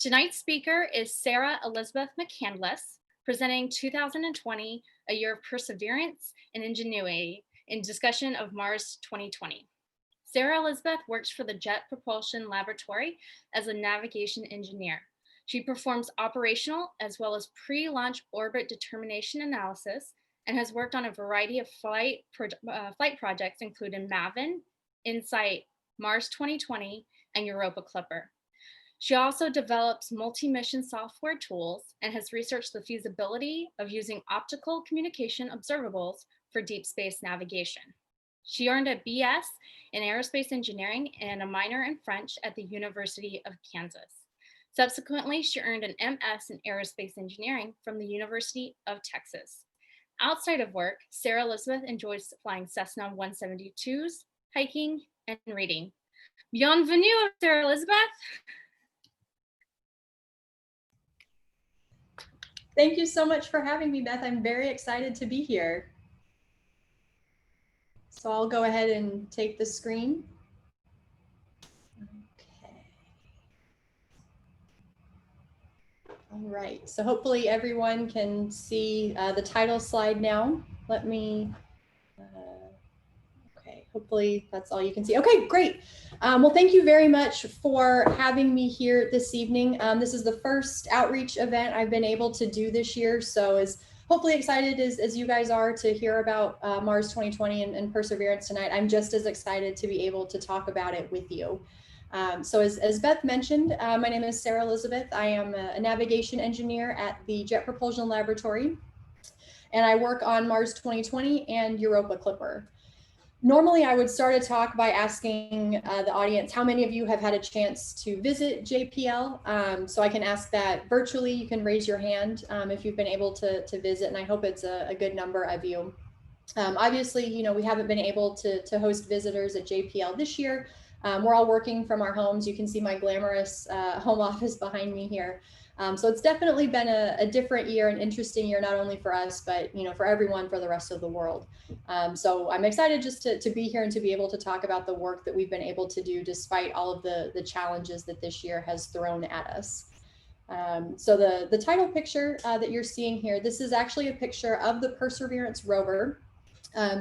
Tonight's speaker is Sarah Elizabeth McCandless, presenting 2020, A Year of Perseverance and Ingenuity in discussion of Mars 2020. Sarah Elizabeth works for the Jet Propulsion Laboratory as a navigation engineer. She performs operational as well as pre-launch orbit determination analysis and has worked on a variety of flight projects, including MAVIN, InSight, Mars 2020, and Europa Clipper. She also develops multi-mission software tools and has researched the feasibility of using optical communication observables for deep space navigation. She earned a BS in aerospace engineering and a minor in French at the University of Kansas. Subsequently, she earned an MS in aerospace engineering from the University of Texas. Outside of work, Sarah Elizabeth enjoys flying Cessna 172s, hiking, and reading. Bienvenue, Sarah Elizabeth. Thank you so much for having me, Beth. I'm very excited to be here. So I'll go ahead and take the screen. Okay. All right, so hopefully everyone can see the title slide now. Let me, okay, hopefully that's all you can see. Okay, great. Well, thank you very much for having me here this evening. This is the first outreach event I've been able to do this year, so as hopefully excited as you guys are to hear about Mars 2020 and Perseverance tonight. I'm just as excited to be able to talk about it with you. So as Beth mentioned, my name is Sarah Elizabeth. I am a navigation engineer at the Jet Propulsion Laboratory, and I work on Mars 2020 and Europa Clipper. Normally, I would start a talk by asking the audience, how many of you have had a chance to visit JPL? So I can ask that virtually. You can raise your hand if you've been able to visit, and I hope it's a good number of you. Obviously, you know, we haven't been able to host visitors at JPL this year. We're all working from our homes. You can see my glamorous home office behind me here. So it's definitely been a different year, an interesting year, not only for us, but you know, for everyone, for the rest of the world. So I'm excited just to be here and to be able to talk about the work that we've been able to do despite all of the challenges that this year has thrown at us. So the title picture that you're seeing here, this is actually a picture of the Perseverance rover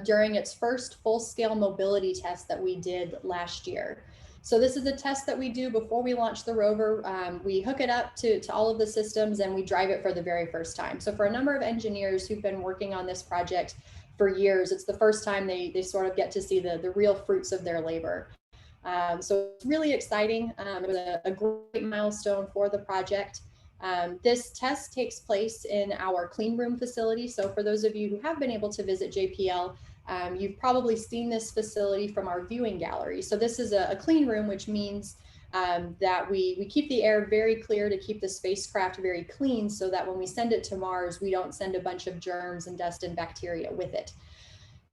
during its first full-scale mobility test that we did last year. So this is a test that we do before we launch the rover. We hook it up to all of the systems and we drive it for the very first time. So for a number of engineers who've been working on this project for years, it's the first time they sort of get to see the real fruits of their labor. So it's really exciting. It was a great milestone for the project. This test takes place in our clean room facility. So for those of you who have been able to visit JPL, you've probably seen this facility from our viewing gallery. So this is a clean room, which means that we keep the air very clear to keep the spacecraft very clean so that when we send it to Mars, we don't send a bunch of germs and dust and bacteria with it.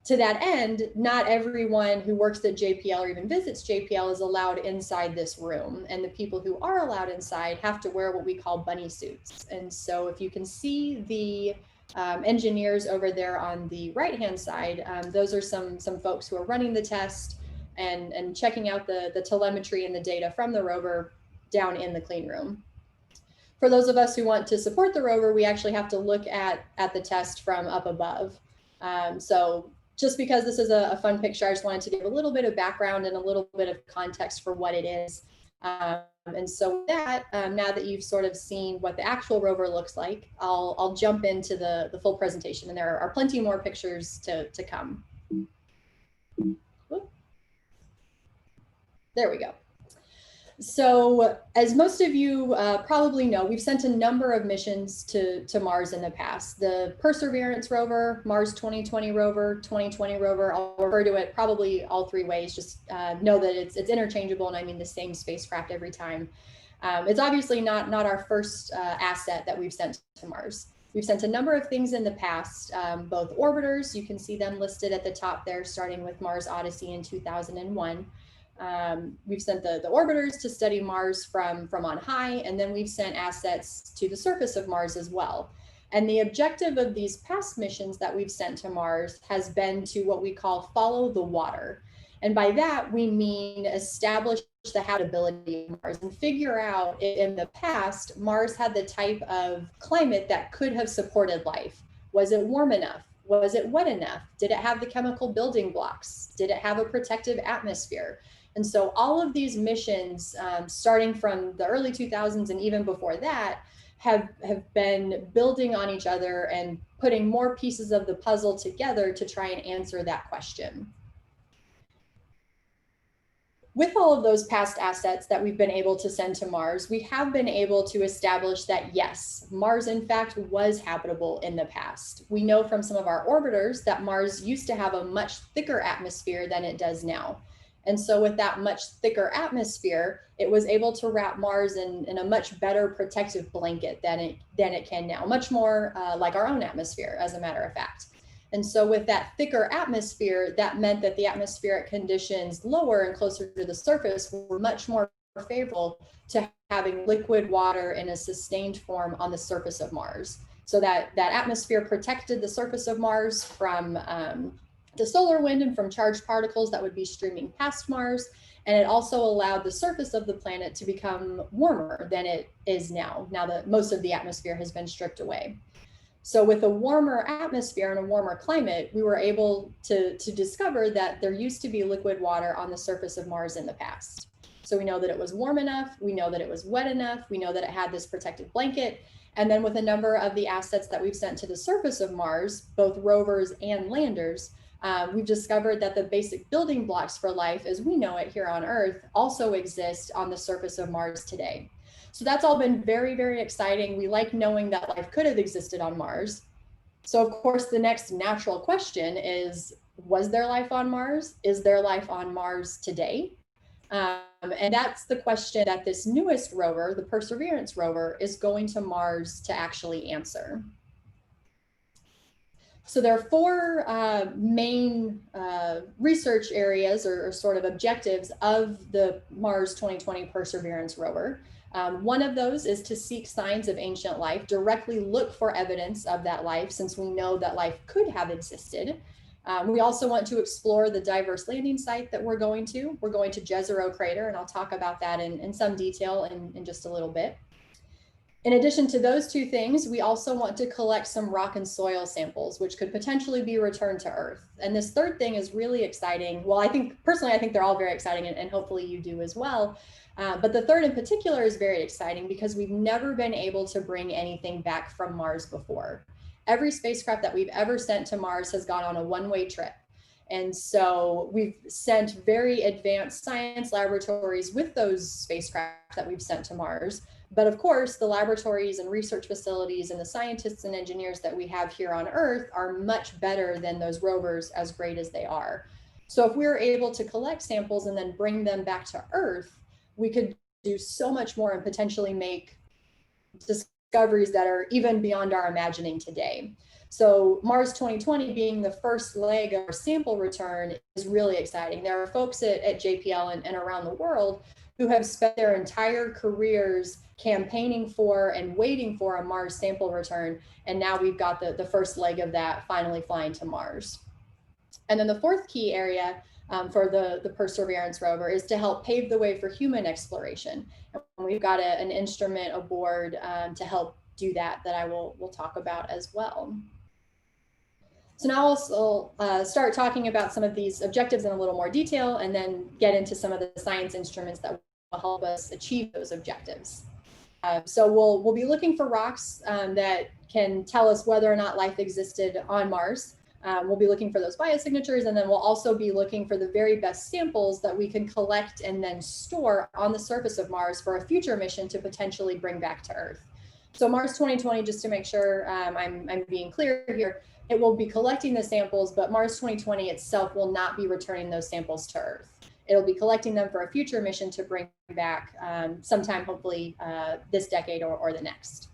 To that end, not everyone who works at JPL or even visits JPL is allowed inside this room. And the people who are allowed inside have to wear what we call bunny suits. And so if you can see the engineers over there on the right-hand side, those are some folks who are running the test and checking out the telemetry and the data from the rover down in the clean room. For those of us who want to support the rover, we actually have to look at the test from up above. So just because this is a fun picture, I just wanted to give a little bit of background and a little bit of context for what it is. And so with that, now that you've sort of seen what the actual rover looks like, I'll jump into the full presentation, and there are plenty more pictures to come. There we go. So as most of you probably know, we've sent a number of missions to Mars in the past. The Perseverance rover, Mars 2020 rover, 2020 rover, I'll refer to it probably all three ways. Just know that it's interchangeable, and I mean the same spacecraft every time. It's obviously not our first asset that we've sent to Mars. We've sent a number of things in the past, both orbiters. You can see them listed at the top there, starting with Mars Odyssey in 2001. We've sent the orbiters to study Mars from on high, and then we've sent assets to the surface of Mars as well. And the objective of these past missions that we've sent to Mars has been to what we call follow the water. And by that, we mean establish the habitability of Mars and figure out if in the past, Mars had the type of climate that could have supported life. Was it warm enough? Was it wet enough? Did it have the chemical building blocks? Did it have a protective atmosphere? And so all of these missions, starting from the early 2000s and even before that, have been building on each other and putting more pieces of the puzzle together to try and answer that question. With all of those past assets that we've been able to send to Mars, we have been able to establish that yes, Mars in fact was habitable in the past. We know from some of our orbiters that Mars used to have a much thicker atmosphere than it does now. And so with that much thicker atmosphere, it was able to wrap Mars in a much better protective blanket than it can now, much more like our own atmosphere, as a matter of fact. And so with that thicker atmosphere, that meant that the atmospheric conditions lower and closer to the surface were much more favorable to having liquid water in a sustained form on the surface of Mars. So that atmosphere protected the surface of Mars from the solar wind and from charged particles that would be streaming past Mars. And it also allowed the surface of the planet to become warmer than it is now that most of the atmosphere has been stripped away. So with a warmer atmosphere and a warmer climate, we were able to discover that there used to be liquid water on the surface of Mars in the past. So we know that it was warm enough, we know that it was wet enough, we know that it had this protective blanket. And then with a number of the assets that we've sent to the surface of Mars, both rovers and landers, we've discovered that the basic building blocks for life as we know it here on Earth also exist on the surface of Mars today. So that's all been very, very exciting. We like knowing that life could have existed on Mars. So of course, the next natural question is, was there life on Mars? Is there life on Mars today? And that's the question that this newest rover, the Perseverance rover, is going to Mars to actually answer. So there are four main research areas or sort of objectives of the Mars 2020 Perseverance rover. One of those is to seek signs of ancient life, directly look for evidence of that life, since we know that life could have existed. We also want to explore the diverse landing site that we're going to. We're going to Jezero Crater, and I'll talk about that in some detail in just a little bit. In addition to those two things, we also want to collect some rock and soil samples, which could potentially be returned to Earth. And this third thing is really exciting. Well, I think they're all very exciting, and hopefully you do as well. But the third in particular is very exciting because we've never been able to bring anything back from Mars before. Every spacecraft that we've ever sent to Mars has gone on a one-way trip. And so we've sent very advanced science laboratories with those spacecraft that we've sent to Mars. But of course, the laboratories and research facilities and the scientists and engineers that we have here on Earth are much better than those rovers, as great as they are. So if we were able to collect samples and then bring them back to Earth, we could do so much more and potentially make discoveries that are even beyond our imagining today. So Mars 2020 being the first leg of our sample return is really exciting. There are folks at JPL and around the world who have spent their entire careers campaigning for and waiting for a Mars sample return. And now we've got the first leg of that finally flying to Mars. And then the fourth key area for the Perseverance rover is to help pave the way for human exploration. And we've got an instrument aboard to help do that I will talk about as well. So now I'll start talking about some of these objectives in a little more detail and then get into some of the science instruments that will help us achieve those objectives. So we'll be looking for rocks that can tell us whether or not life existed on Mars. We'll be looking for those biosignatures, and then we'll also be looking for the very best samples that we can collect and then store on the surface of Mars for a future mission to potentially bring back to Earth. So Mars 2020, just to make sure I'm being clear here, it will be collecting the samples, but Mars 2020 itself will not be returning those samples to Earth. It'll be collecting them for a future mission to bring back sometime, hopefully this decade or the next.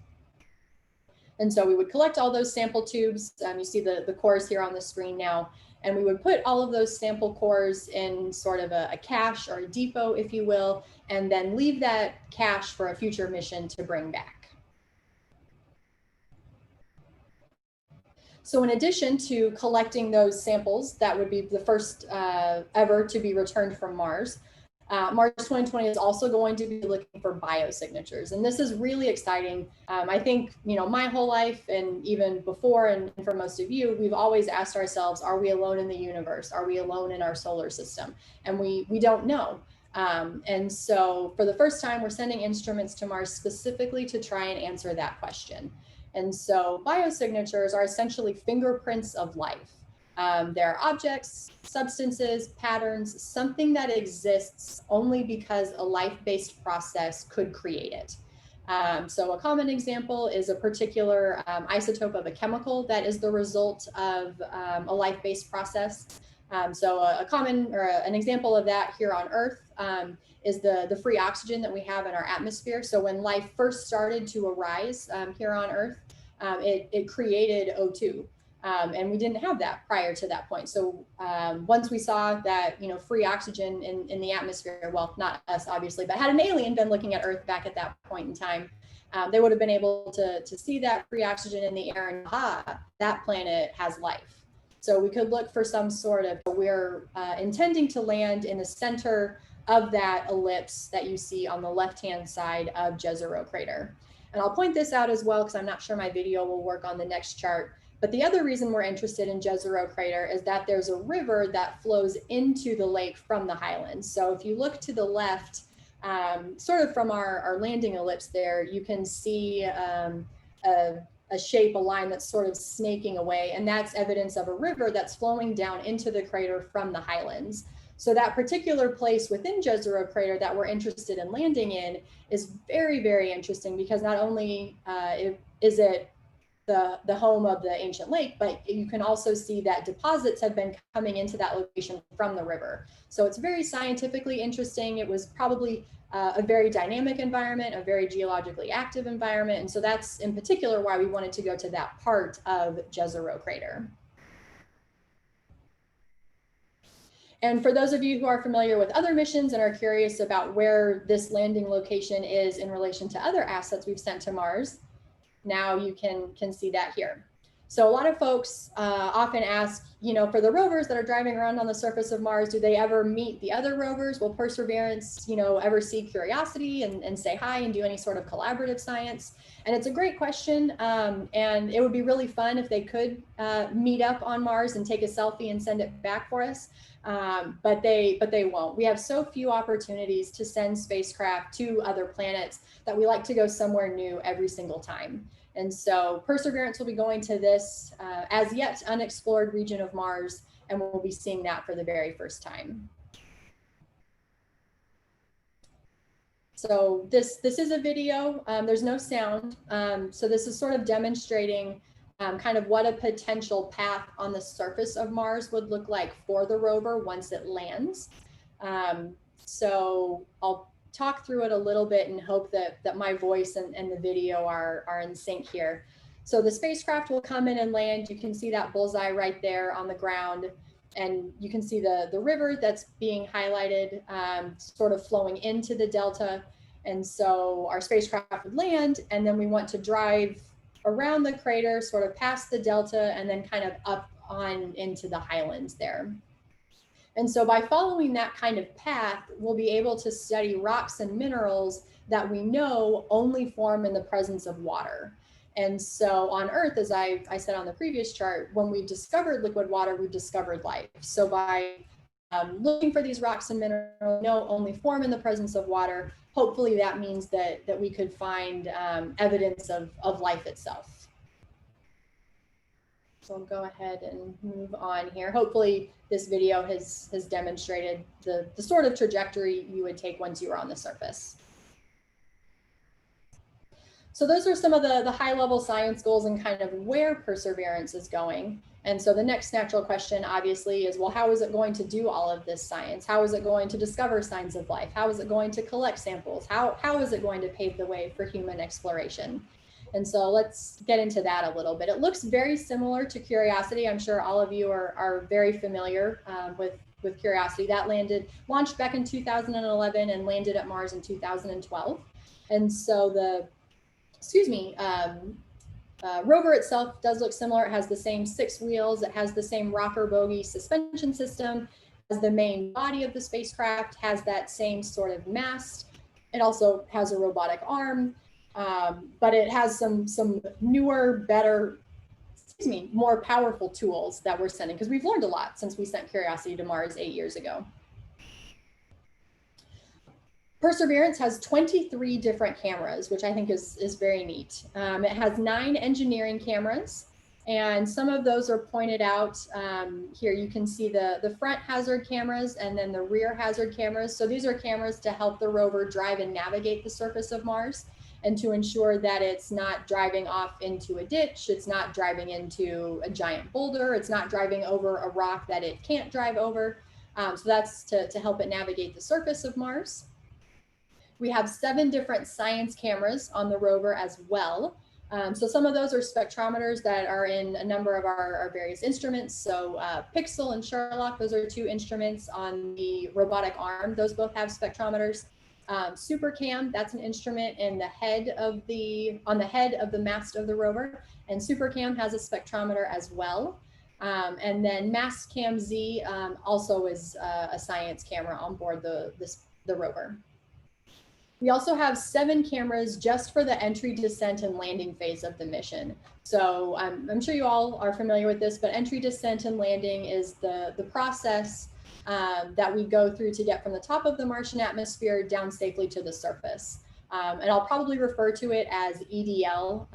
And so we would collect all those sample tubes. You see the cores here on the screen now, and we would put all of those sample cores in sort of a cache or a depot, if you will, and then leave that cache for a future mission to bring back. So in addition to collecting those samples, that would be the first ever to be returned from Mars, Mars 2020 is also going to be looking for biosignatures. And this is really exciting. I think, my whole life and even before, and for most of you, we've always asked ourselves, are we alone in the universe? Are we alone in our solar system? And we don't know. And so for the first time, we're sending instruments to Mars specifically to try and answer that question. And so biosignatures are essentially fingerprints of life. They're objects, substances, patterns, something that exists only because a life-based process could create it. So a common example is a particular isotope of a chemical that is the result of a life-based process. So a common or an example of that here on Earth is the free oxygen that we have in our atmosphere. So when life first started to arise here on Earth, it created O2. And we didn't have that prior to that point. So once we saw that, free oxygen in the atmosphere, well, not us obviously, but had an alien been looking at Earth back at that point in time, they would have been able to see that free oxygen in the air and that planet has life. So we could look for some sort of, we're intending to land in the center of that ellipse that you see on the left-hand side of Jezero crater. And I'll point this out as well, because I'm not sure my video will work on the next chart. But the other reason we're interested in Jezero crater is that there's a river that flows into the lake from the highlands. So if you look to the left, sort of from our landing ellipse there, you can see a shape, a line that's sort of snaking away. And that's evidence of a river that's flowing down into the crater from the highlands. So that particular place within Jezero crater that we're interested in landing in is very, very interesting, because not only is it the home of the ancient lake, but you can also see that deposits have been coming into that location from the river. So it's very scientifically interesting. It was probably a very dynamic environment, a very geologically active environment. And so that's in particular why we wanted to go to that part of Jezero crater. And for those of you who are familiar with other missions and are curious about where this landing location is in relation to other assets we've sent to Mars, now you can see that here. So a lot of folks often ask, for the rovers that are driving around on the surface of Mars, do they ever meet the other rovers? Will Perseverance, ever see Curiosity and say hi and do any sort of collaborative science? And it's a great question. And it would be really fun if they could meet up on Mars and take a selfie and send it back for us. But they won't. We have so few opportunities to send spacecraft to other planets that we like to go somewhere new every single time. And so Perseverance will be going to this as yet unexplored region of Mars, and we'll be seeing that for the very first time. So this is a video. There's no sound. So this is sort of demonstrating kind of what a potential path on the surface of Mars would look like for the rover once it lands. So I'll talk through it a little bit and hope that my voice and the video are in sync here. So the spacecraft will come in and land. You can see that bullseye right there on the ground. And you can see the river that's being highlighted, sort of flowing into the delta. And so our spacecraft would land, and then we want to drive around the crater, sort of past the delta, and then kind of up on into the highlands there. And so by following that kind of path, we'll be able to study rocks and minerals that we know only form in the presence of water. And so on Earth, as I said on the previous chart, when we've discovered liquid water, we've discovered life. So by looking for these rocks and minerals know only form in the presence of water, hopefully that means that we could find evidence of life itself. So I'll go ahead and move on here. Hopefully this video has demonstrated the sort of trajectory you would take once you were on the surface. So those are some of the high level science goals and kind of where Perseverance is going. And so the next natural question obviously is, well, how is it going to do all of this science? How is it going to discover signs of life? How is it going to collect samples? How is it going to pave the way for human exploration? And so let's get into that a little bit. It looks very similar to Curiosity. I'm sure all of you are very familiar with Curiosity. That launched back in 2011 and landed at Mars in 2012. And so rover itself does look similar. It has the same 6 wheels. It has the same rocker bogie suspension system as the main body of the spacecraft, has that same sort of mast. It also has a robotic arm, but it has some newer, better, more powerful tools that we're sending, because we've learned a lot since we sent Curiosity to Mars 8 years ago. Perseverance has 23 different cameras, which I think is very neat. It has 9 engineering cameras, and some of those are pointed out here. You can see the front hazard cameras and then the rear hazard cameras. So these are cameras to help the rover drive and navigate the surface of Mars, and to ensure that it's not driving off into a ditch, it's not driving into a giant boulder, it's not driving over a rock that it can't drive over. So that's to help it navigate the surface of Mars. We have 7 different science cameras on the rover as well. So some of those are spectrometers that are in a number of our various instruments. So Pixel and Sherlock, those are 2 instruments on the robotic arm. Those both have spectrometers. SuperCam, that's an instrument in the head of on the head of the mast of the rover, and SuperCam has a spectrometer as well. And then Mastcam Z also is a science camera on board the rover. We also have 7 cameras just for the entry, descent, and landing phase of the mission. So I'm sure you all are familiar with this, but entry, descent, and landing is the process that we go through to get from the top of the Martian atmosphere down safely to the surface. And I'll probably refer to it as EDL,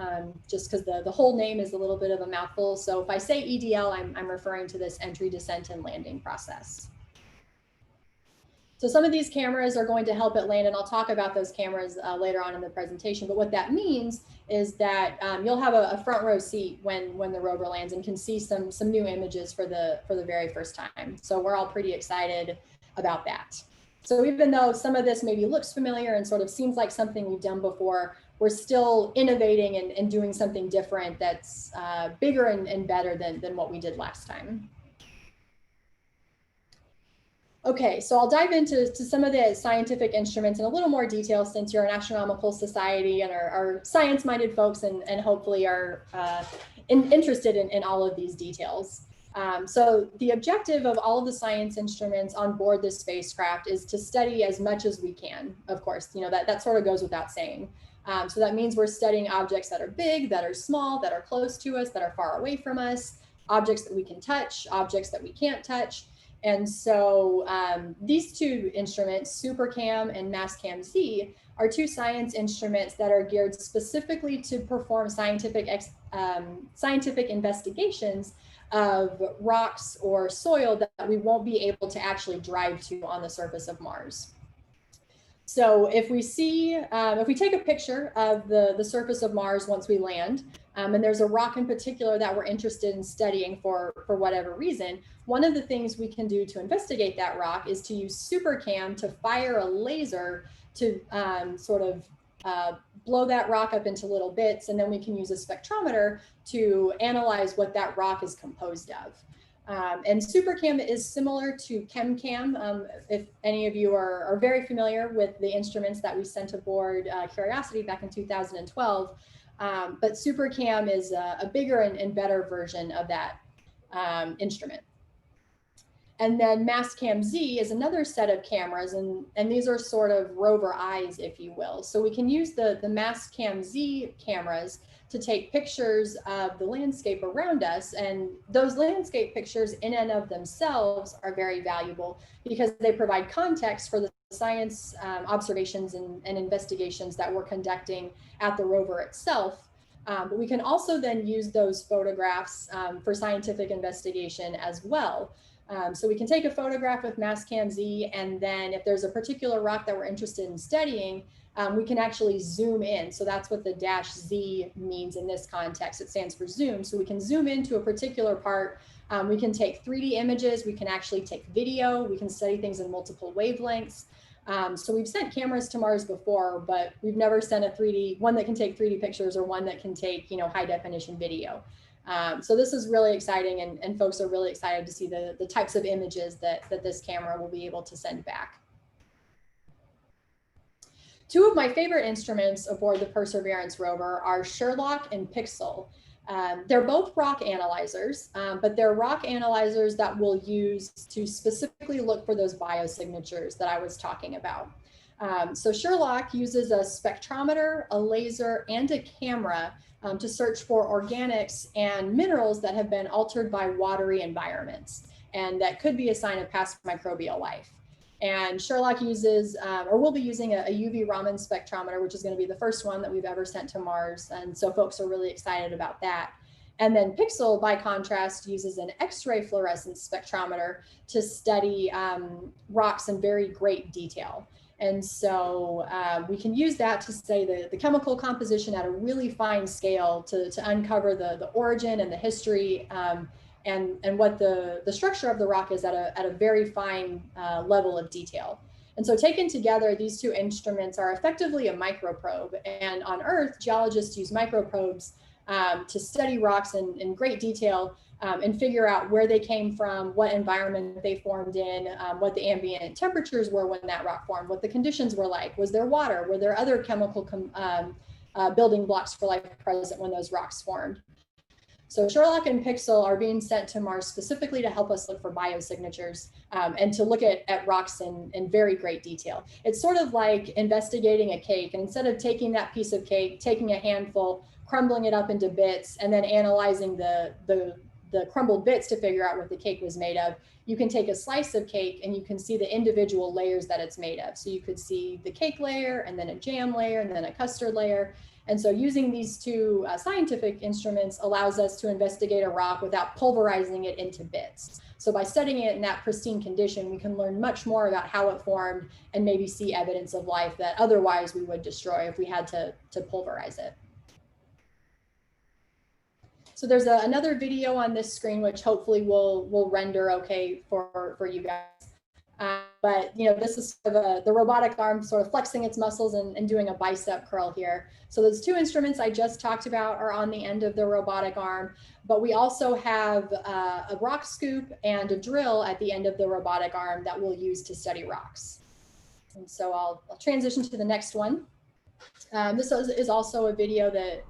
just because the whole name is a little bit of a mouthful. So if I say EDL, I'm referring to this entry, descent, and landing process. So some of these cameras are going to help it land, and I'll talk about those cameras later on in the presentation. But what that means is that you'll have a front row seat when the rover lands, and can see some new images for the very first time. So we're all pretty excited about that. So even though some of this maybe looks familiar and sort of seems like something we've done before, we're still innovating and doing something different that's bigger and better than what we did last time. Okay, so I'll dive into some of the scientific instruments in a little more detail, since you're an astronomical society and are science-minded folks, and hopefully are interested in all of these details. So the objective of all of the science instruments on board this spacecraft is to study as much as we can. Of course, you know, that sort of goes without saying. So that means we're studying objects that are big, that are small, that are close to us, that are far away from us, objects that we can touch, objects that we can't touch. And so these 2 instruments, SuperCam and Mastcam Z, are 2 science instruments that are geared specifically to perform scientific investigations of rocks or soil that we won't be able to actually drive to on the surface of Mars. So if we take a picture of the surface of Mars once we land, and there's a rock in particular that we're interested in studying for whatever reason, one of the things we can do to investigate that rock is to use SuperCam to fire a laser to sort of blow that rock up into little bits, and then we can use a spectrometer to analyze what that rock is composed of. And SuperCam is similar to ChemCam. If any of you are very familiar with the instruments that we sent aboard Curiosity back in 2012, but SuperCam is a bigger and better version of that instrument. And then Mastcam Z is another set of cameras, and these are sort of rover eyes, if you will. So we can use the Mastcam Z cameras to take pictures of the landscape around us, and those landscape pictures in and of themselves are very valuable because they provide context for the science observations and investigations that we're conducting at the rover itself. But we can also then use those photographs for scientific investigation as well. So we can take a photograph with Mastcam Z, and then if there's a particular rock that we're interested in studying, we can actually zoom in. So that's what the -Z means in this context. It stands for zoom. So we can zoom into a particular part. We can take 3D images. We can actually take video. We can study things in multiple wavelengths. So we've sent cameras to Mars before, but we've never sent one that can take 3D pictures or one that can take, high definition video. So this is really exciting, and folks are really excited to see the types of images that this camera will be able to send back. Two of my favorite instruments aboard the Perseverance rover are Sherlock and Pixel. They're both rock analyzers, but they're rock analyzers that we'll use to specifically look for those biosignatures that I was talking about. So Sherlock uses a spectrometer, a laser, and a camera to search for organics and minerals that have been altered by watery environments, and that could be a sign of past microbial life. And Sherlock uses, or will be using a UV Raman spectrometer, which is going to be the first one that we've ever sent to Mars. And so folks are really excited about that. And then Pixel, by contrast, uses an X-ray fluorescence spectrometer to study rocks in very great detail. And so we can use that to say the chemical composition at a really fine scale to uncover the origin and the history and what the structure of the rock is at a very fine level of detail. And so taken together, these two instruments are effectively a microprobe. And on Earth, geologists use microprobes to study rocks in great detail and figure out where they came from, what environment they formed in, what the ambient temperatures were when that rock formed, what the conditions were like. Was there water? Were there other chemical building blocks for life present when those rocks formed? So Sherlock and Pixel are being sent to Mars specifically to help us look for biosignatures and to look at rocks in very great detail. It's sort of like investigating a cake. And instead of taking that piece of cake, taking a handful, crumbling it up into bits, and then analyzing the crumbled bits to figure out what the cake was made of, you can take a slice of cake and you can see the individual layers that it's made of. So you could see the cake layer, and then a jam layer, and then a custard layer. And so using these two scientific instruments allows us to investigate a rock without pulverizing it into bits. So by studying it in that pristine condition, we can learn much more about how it formed and maybe see evidence of life that otherwise we would destroy if we had to pulverize it. So there's another video on this screen, which hopefully will render okay for you guys. But this is sort of the robotic arm sort of flexing its muscles and doing a bicep curl here. So those two instruments I just talked about are on the end of the robotic arm, but we also have a rock scoop and a drill at the end of the robotic arm that we'll use to study rocks. And so I'll transition to the next one. This is also a video that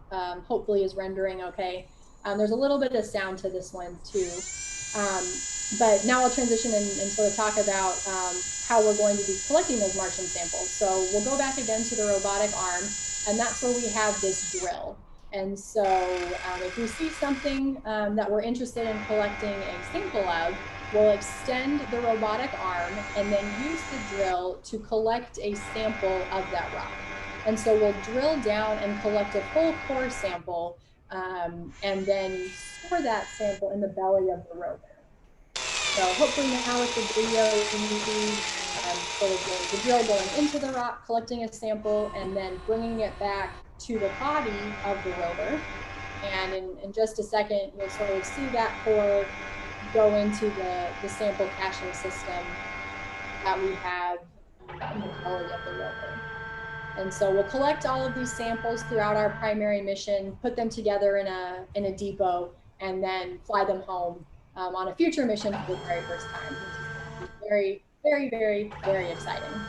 hopefully is rendering okay. There's a little bit of sound to this one too. But now I'll transition and sort of talk about how we're going to be collecting those Martian samples. So we'll go back again to the robotic arm, and that's where we have this drill. And so if we see something that we're interested in collecting a sample of, we'll extend the robotic arm and then use the drill to collect a sample of that rock. And so we'll drill down and collect a full core sample and then store that sample in the belly of the rover. So hopefully now with the video, you can see sort of the drill going into the rock, collecting a sample, and then bringing it back to the body of the rover. And in just a second, you'll sort of see that core go into the sample caching system that we have in the belly of the rover. And so we'll collect all of these samples throughout our primary mission, put them together in a depot, and then fly them home on a future mission for the very first time, which is very, very, very, very exciting.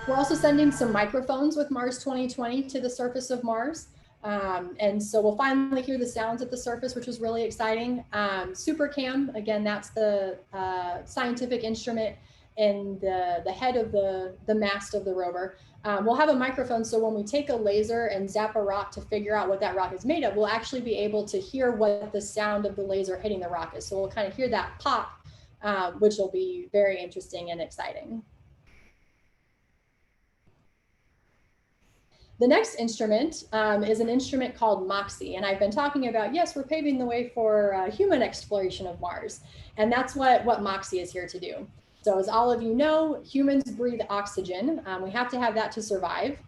We're also sending some microphones with Mars 2020 to the surface of Mars. And so we'll finally hear the sounds at the surface, which is really exciting. SuperCam, again, that's the scientific instrument in the head of the mast of the rover. We'll have a microphone, so when we take a laser and zap a rock to figure out what that rock is made of, we'll actually be able to hear what the sound of the laser hitting the rock is. So we'll kind of hear that pop, which will be very interesting and exciting. The next instrument is an instrument called MOXIE, and I've been talking about, yes, we're paving the way for human exploration of Mars, and that's what MOXIE is here to do. So as all of you know, humans breathe oxygen. We have to have that to survive.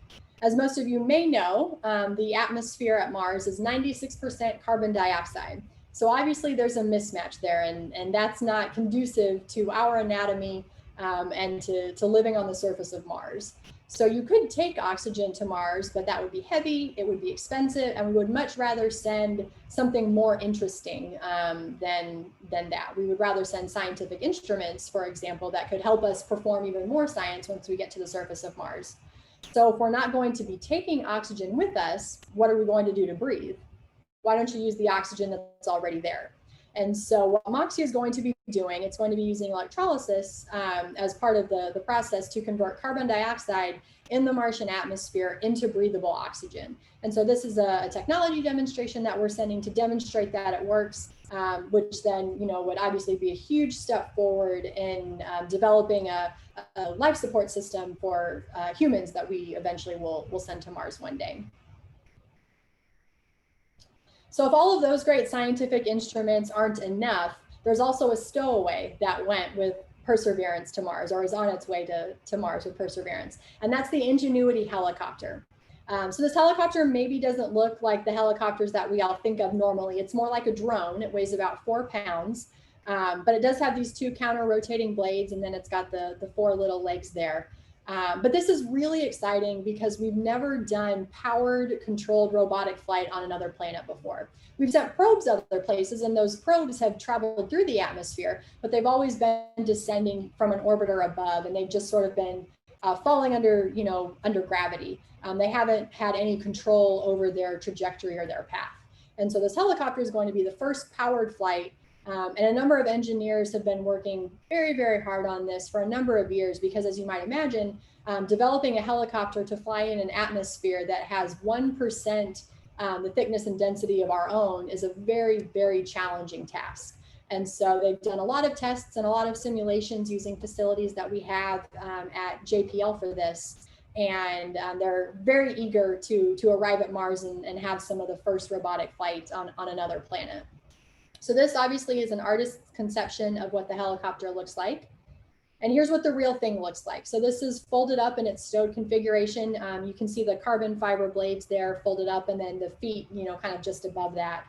As most of you may know, the atmosphere at Mars is 96% carbon dioxide. So obviously there's a mismatch there, and that's not conducive to our anatomy and to living on the surface of Mars. So you could take oxygen to Mars, but that would be heavy, it would be expensive, and we would much rather send something more interesting than that. We would rather send scientific instruments, for example, that could help us perform even more science once we get to the surface of Mars. So if we're not going to be taking oxygen with us, what are we going to do to breathe? Why don't you use the oxygen that's already there? And so what MOXIE is going to be doing, it's going to be using electrolysis as part of the process to convert carbon dioxide in the Martian atmosphere into breathable oxygen. And so this is a technology demonstration that we're sending to demonstrate that it works, which then would obviously be a huge step forward in developing a life support system for humans that we eventually will send to Mars one day. So if all of those great scientific instruments aren't enough, there's also a stowaway that went with Perseverance to Mars, or is on its way to Mars with Perseverance, and that's the Ingenuity helicopter. So this helicopter maybe doesn't look like the helicopters that we all think of normally. It's more like a drone. It weighs about 4 pounds, but it does have these 2 counter-rotating blades, and then it's got the 4 little legs there. But this is really exciting because we've never done powered, controlled robotic flight on another planet before. We've sent probes other places, and those probes have traveled through the atmosphere, but they've always been descending from an orbiter above, and they've just sort of been falling under gravity. They haven't had any control over their trajectory or their path. And so this helicopter is going to be the first powered flight. And a number of engineers have been working very, very hard on this for a number of years, because as you might imagine, developing a helicopter to fly in an atmosphere that has 1% the thickness and density of our own is a very, very challenging task. And so they've done a lot of tests and a lot of simulations using facilities that we have at JPL for this. And they're very eager to arrive at Mars and have some of the first robotic flights on another planet. So this obviously is an artist's conception of what the helicopter looks like. And here's what the real thing looks like. So this is folded up in its stowed configuration. You can see the carbon fiber blades there folded up, and then the feet, kind of just above that.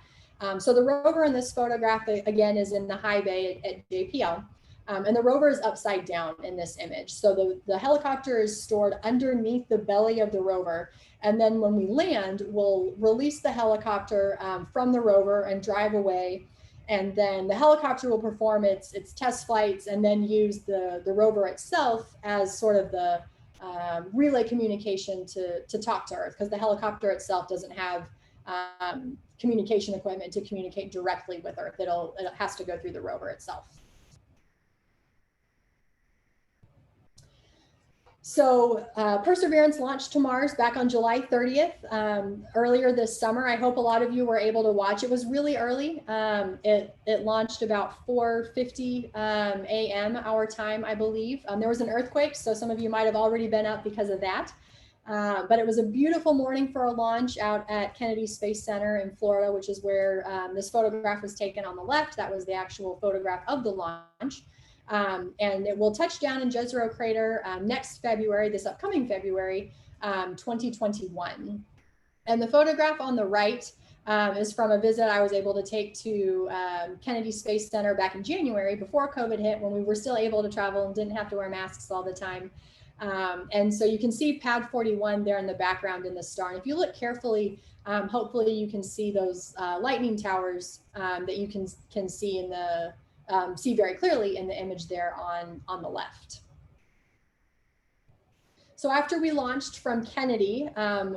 So the rover in this photograph, again, is in the high bay at JPL. And the rover is upside down in this image. So the helicopter is stored underneath the belly of the rover. And then when we land, we'll release the helicopter from the rover and drive away. And then the helicopter will perform its test flights and then use the rover itself as sort of the relay communication to talk to Earth, because the helicopter itself doesn't have communication equipment to communicate directly with Earth. It has to go through the rover itself. So Perseverance launched to Mars back on July 30th, earlier this summer. I hope a lot of you were able to watch. It was really early. It launched about 4:50 a.m. our time, I believe. There was an earthquake, so some of you might have already been up because of that. But it was a beautiful morning for a launch out at Kennedy Space Center in Florida, which is where this photograph was taken on the left. That was the actual photograph of the launch. And it will touch down in Jezero Crater next February, this upcoming February, 2021. And the photograph on the right is from a visit I was able to take to Kennedy Space Center back in January, before COVID hit, when we were still able to travel and didn't have to wear masks all the time. And so you can see pad 41 there in the background in the star. And if you look carefully, hopefully you can see those lightning towers that you can see in the see very clearly in the image there on the left. So after we launched from Kennedy,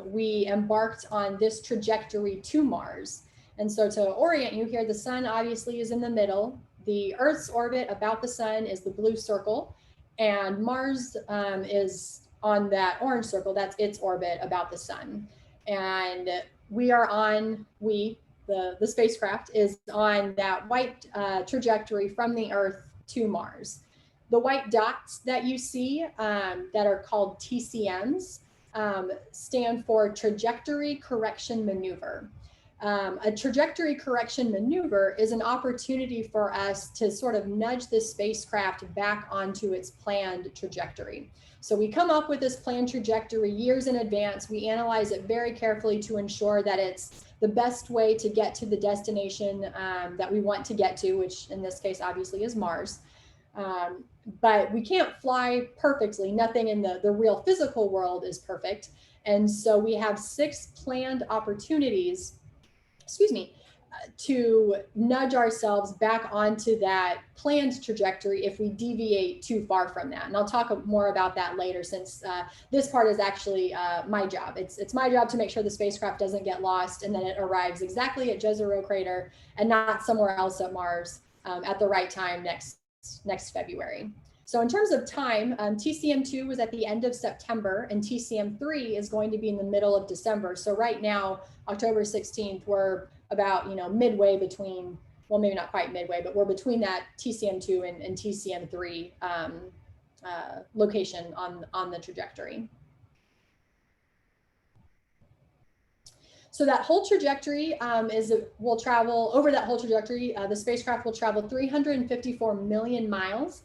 we embarked on this trajectory to Mars. And so to orient you here, the sun obviously is in the middle. The Earth's orbit about the sun is the blue circle, and Mars is on that orange circle. That's its orbit about the sun. And we are on, the spacecraft is on that white trajectory from the Earth to Mars. The white dots that you see that are called TCMs stand for Trajectory Correction Maneuver. A trajectory correction maneuver is an opportunity for us to sort of nudge the spacecraft back onto its planned trajectory. So we come up with this planned trajectory years in advance. We analyze it very carefully to ensure that it's the best way to get to the destination that we want to get to, which in this case obviously is Mars. but we can't fly perfectly. Nothing in the real physical world is perfect. And so we have 6 planned opportunities, excuse me, to nudge ourselves back onto that planned trajectory if we deviate too far from that. And I'll talk more about that later, since this part is actually my job. It's my job to make sure the spacecraft doesn't get lost and then it arrives exactly at Jezero Crater and not somewhere else at Mars at the right time next February. So in terms of time, TCM2 was at the end of September and TCM3 is going to be in the middle of December. So right now, October 16th, we're about, midway between, well, maybe not quite midway, but we're between that TCM2 and TCM3 location on the trajectory. So that whole trajectory will travel over that whole trajectory. The spacecraft will travel 354 million miles.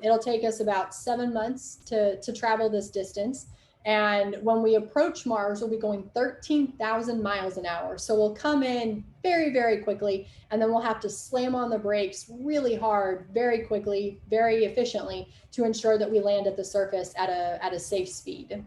It'll take us about 7 months to travel this distance. And when we approach Mars, we'll be going 13,000 miles an hour. So we'll come in very, very quickly, and then we'll have to slam on the brakes really hard, very quickly, very efficiently to ensure that we land at the surface at a safe speed.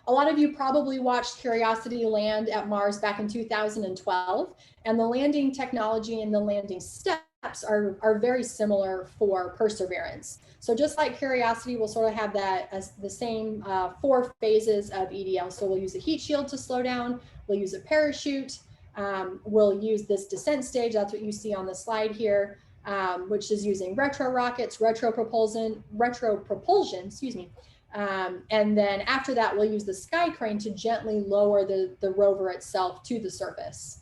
A lot of you probably watched Curiosity land at Mars back in 2012, and the landing technology and the landing steps are very similar for Perseverance. So just like Curiosity, we'll sort of have that as the same 4 phases of EDL. So we'll use a heat shield to slow down, we'll use a parachute, we'll use this descent stage, that's what you see on the slide here, which is using retro rockets, retro propulsion, excuse me. And then after that, we'll use the sky crane to gently lower the rover itself to the surface.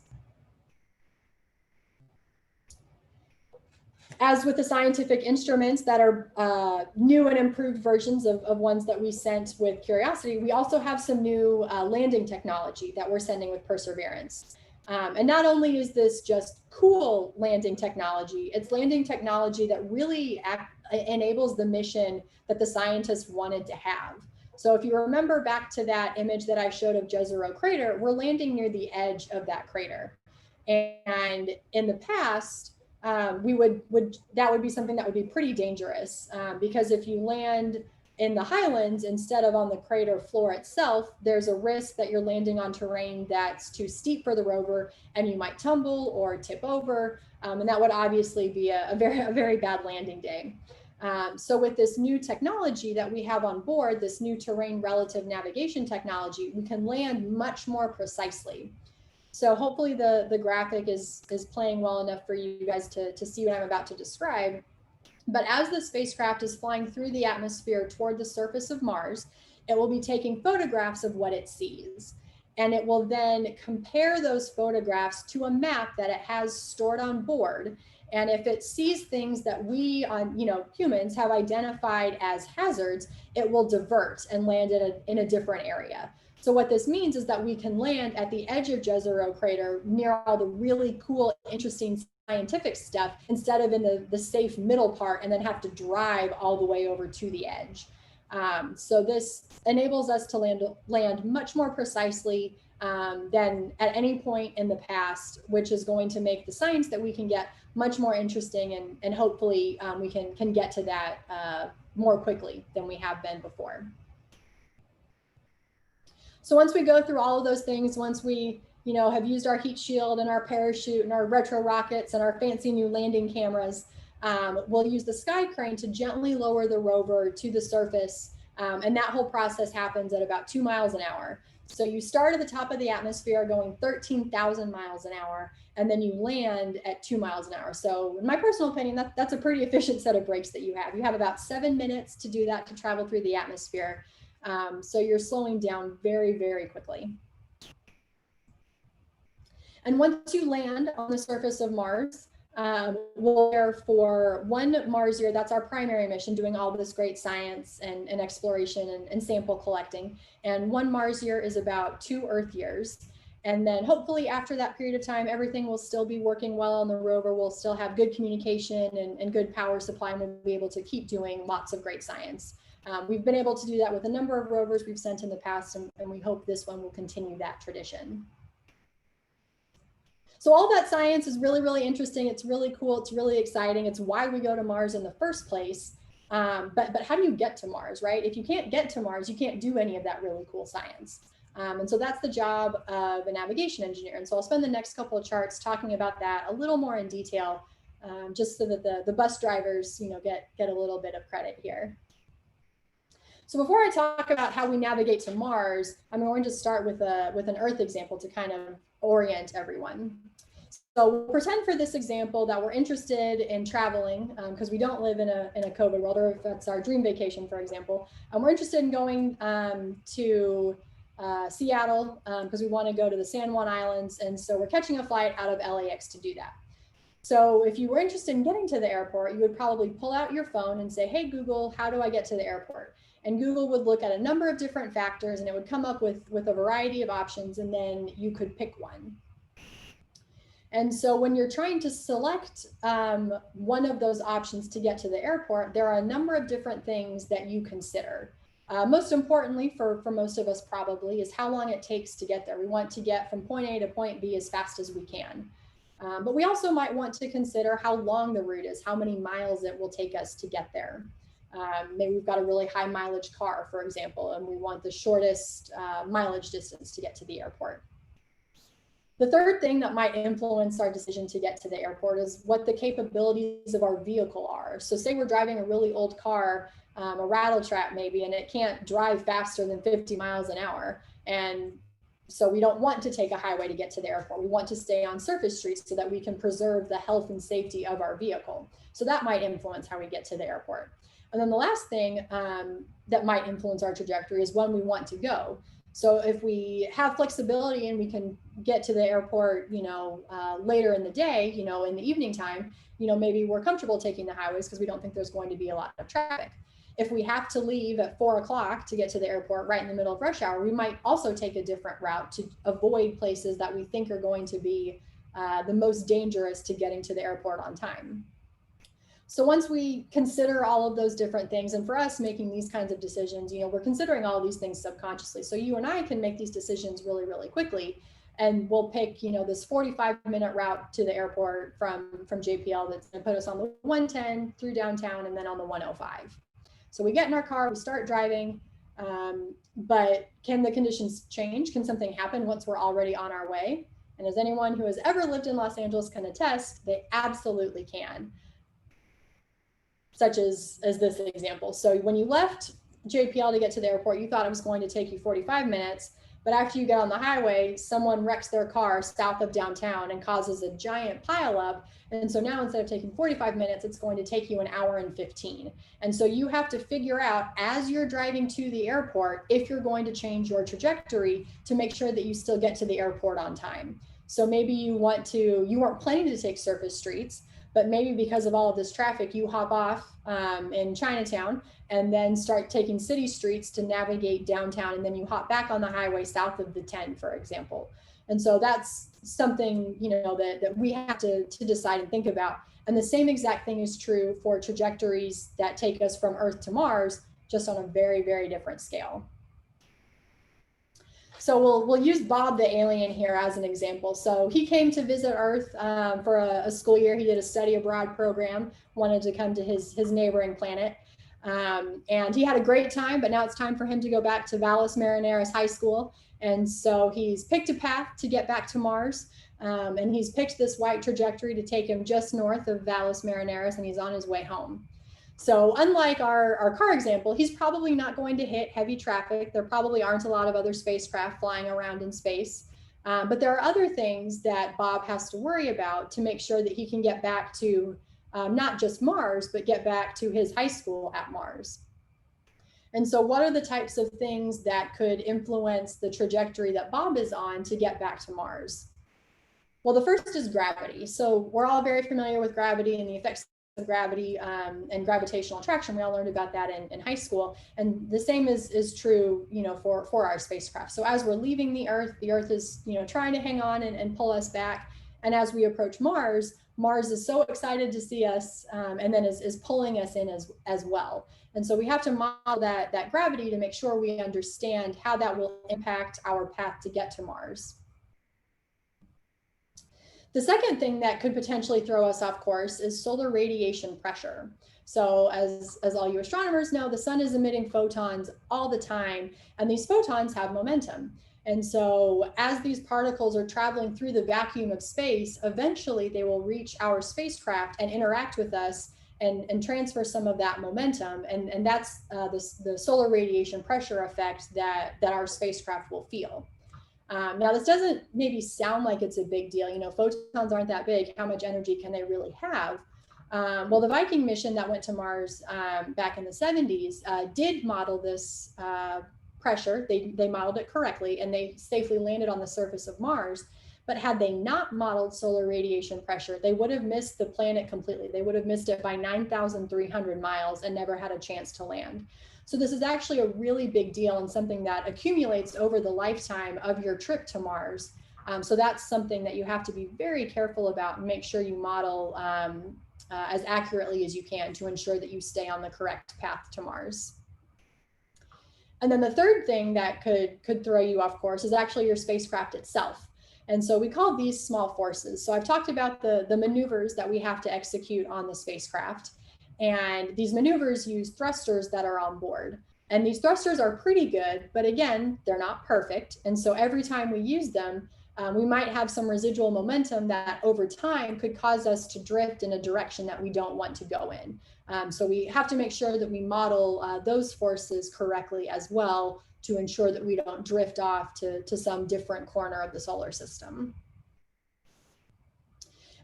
As with the scientific instruments that are new and improved versions of ones that we sent with Curiosity, we also have some new landing technology that we're sending with Perseverance. And not only is this just cool landing technology, it's landing technology that really enables the mission that the scientists wanted to have. So if you remember back to that image that I showed of Jezero Crater, we're landing near the edge of that crater. And in the past, that would be something that would be pretty dangerous because if you land in the highlands instead of on the crater floor itself, there's a risk that you're landing on terrain that's too steep for the rover and you might tumble or tip over. And that would obviously be a very bad landing day. So with this new technology that we have on board, this new terrain relative navigation technology, we can land much more precisely. So hopefully the graphic is playing well enough for you guys to see what I'm about to describe. But as the spacecraft is flying through the atmosphere toward the surface of Mars, it will be taking photographs of what it sees. And it will then compare those photographs to a map that it has stored on board. And if it sees things that we, humans have identified as hazards, it will divert and land in a different area. So what this means is that we can land at the edge of Jezero Crater near all the really cool, interesting scientific stuff instead of in the safe middle part and then have to drive all the way over to the edge. So this enables us to land much more precisely than at any point in the past, which is going to make the science that we can get much more interesting and hopefully we can get to that more quickly than we have been before. So once we go through all of those things, once we have used our heat shield and our parachute and our retro rockets and our fancy new landing cameras, we'll use the sky crane to gently lower the rover to the surface. And that whole process happens at about 2 miles an hour. So you start at the top of the atmosphere going 13,000 miles an hour, and then you land at 2 miles an hour. So in my personal opinion, that's a pretty efficient set of brakes that you have. You have about 7 minutes to do that, to travel through the atmosphere. So you're slowing down very, very quickly. And once you land on the surface of Mars, we'll be there for 1 Mars year. That's our primary mission, doing all this great science and exploration and sample collecting. And 1 Mars year is about 2 Earth years. And then hopefully after that period of time, everything will still be working well on the rover. We'll still have good communication and good power supply, and we'll be able to keep doing lots of great science. We've been able to do that with a number of rovers we've sent in the past, and we hope this one will continue that tradition. So all that science is really, really interesting. It's really cool. It's really exciting. It's why we go to Mars in the first place. But how do you get to Mars, right? If you can't get to Mars, you can't do any of that really cool science. And so that's the job of a navigation engineer. And so I'll spend the next couple of charts talking about that a little more in detail, just so that the bus drivers, get a little bit of credit here. So before I talk about how we navigate to Mars, I'm going to start with an Earth example to kind of orient everyone. So we'll pretend for this example that we're interested in traveling because we don't live in a COVID world, or if that's our dream vacation, for example. We're interested in going to Seattle because we want to go to the San Juan Islands. And so we're catching a flight out of LAX to do that. So if you were interested in getting to the airport, you would probably pull out your phone and say, hey, Google, how do I get to the airport? And Google would look at a number of different factors and it would come up with a variety of options, and then you could pick one. And so when you're trying to select one of those options to get to the airport, there are a number of different things that you consider. Most importantly, for most of us probably, is how long it takes to get there. We want to get from point A to point B as fast as we can. But we also might want to consider how long the route is, how many miles it will take us to get there. Maybe we've got a really high mileage car, for example, and we want the shortest mileage distance to get to the airport. The third thing that might influence our decision to get to the airport is what the capabilities of our vehicle are. So say we're driving a really old car, a rattle trap maybe, and it can't drive faster than 50 miles an hour. And so we don't want to take a highway to get to the airport. We want to stay on surface streets so that we can preserve the health and safety of our vehicle. So that might influence how we get to the airport. And then the last thing that might influence our trajectory is when we want to go. So if we have flexibility and we can get to the airport, later in the day, in the evening time, maybe we're comfortable taking the highways because we don't think there's going to be a lot of traffic. If we have to leave at 4 o'clock to get to the airport right in the middle of rush hour, we might also take a different route to avoid places that we think are going to be the most dangerous to getting to the airport on time. So once we consider all of those different things, and for us making these kinds of decisions, we're considering all these things subconsciously. So you and I can make these decisions really, really quickly. And we'll pick, this 45-minute route to the airport from JPL that's going to put us on the 110 through downtown and then on the 105. So we get in our car, we start driving, but can the conditions change? Can something happen once we're already on our way? And as anyone who has ever lived in Los Angeles can attest, they absolutely can. Such as this example. So when you left JPL to get to the airport, you thought it was going to take you 45 minutes, but after you get on the highway, someone wrecks their car south of downtown and causes a giant pileup. And so now instead of taking 45 minutes, it's going to take you 1 hour and 15. And so you have to figure out as you're driving to the airport, if you're going to change your trajectory to make sure that you still get to the airport on time. So maybe you weren't planning to take surface streets, but maybe because of all of this traffic, you hop off in Chinatown and then start taking city streets to navigate downtown. And then you hop back on the highway south of the 10, for example. And so that's something, that we have to decide and think about. And the same exact thing is true for trajectories that take us from Earth to Mars, just on a very, very different scale. So we'll use Bob the alien here as an example. So he came to visit Earth for a school year. He did a study abroad program, wanted to come to his neighboring planet. And he had a great time, but now it's time for him to go back to Valles Marineris High School. And so he's picked a path to get back to Mars. And he's picked this white trajectory to take him just north of Valles Marineris, and he's on his way home. So unlike our car example, he's probably not going to hit heavy traffic. There probably aren't a lot of other spacecraft flying around in space. But there are other things that Bob has to worry about to make sure that he can get back to not just Mars, but get back to his high school at Mars. And so what are the types of things that could influence the trajectory that Bob is on to get back to Mars? Well, the first is gravity. So we're all very familiar with gravity and the effects of gravity and gravitational attraction. We all learned about that in high school. And the same is true, for our spacecraft. So as we're leaving the Earth is, trying to hang on and pull us back. And as we approach Mars, Mars is so excited to see us and then is pulling us in as well. And so we have to model that gravity to make sure we understand how that will impact our path to get to Mars. The second thing that could potentially throw us off course is solar radiation pressure. So as all you astronomers know, the sun is emitting photons all the time, and these photons have momentum. And so as these particles are traveling through the vacuum of space, eventually they will reach our spacecraft and interact with us and transfer some of that momentum. And that's the solar radiation pressure effect that our spacecraft will feel. Now, this doesn't maybe sound like it's a big deal. You know, photons aren't that big. How much energy can they really have? Well, the Viking mission that went to Mars back in the 70s did model this pressure. They modeled it correctly, and they safely landed on the surface of Mars. But had they not modeled solar radiation pressure, they would have missed the planet completely. They would have missed it by 9,300 miles and never had a chance to land. So this is actually a really big deal and something that accumulates over the lifetime of your trip to Mars. So that's something that you have to be very careful about and make sure you model as accurately as you can to ensure that you stay on the correct path to Mars. And then the third thing that could throw you off course is actually your spacecraft itself. And so we call these small forces. So I've talked about the maneuvers that we have to execute on the spacecraft. And these maneuvers use thrusters that are on board. And these thrusters are pretty good, but again, they're not perfect. And so every time we use them, we might have some residual momentum that over time could cause us to drift in a direction that we don't want to go in. So we have to make sure that we model those forces correctly as well to ensure that we don't drift off to some different corner of the solar system.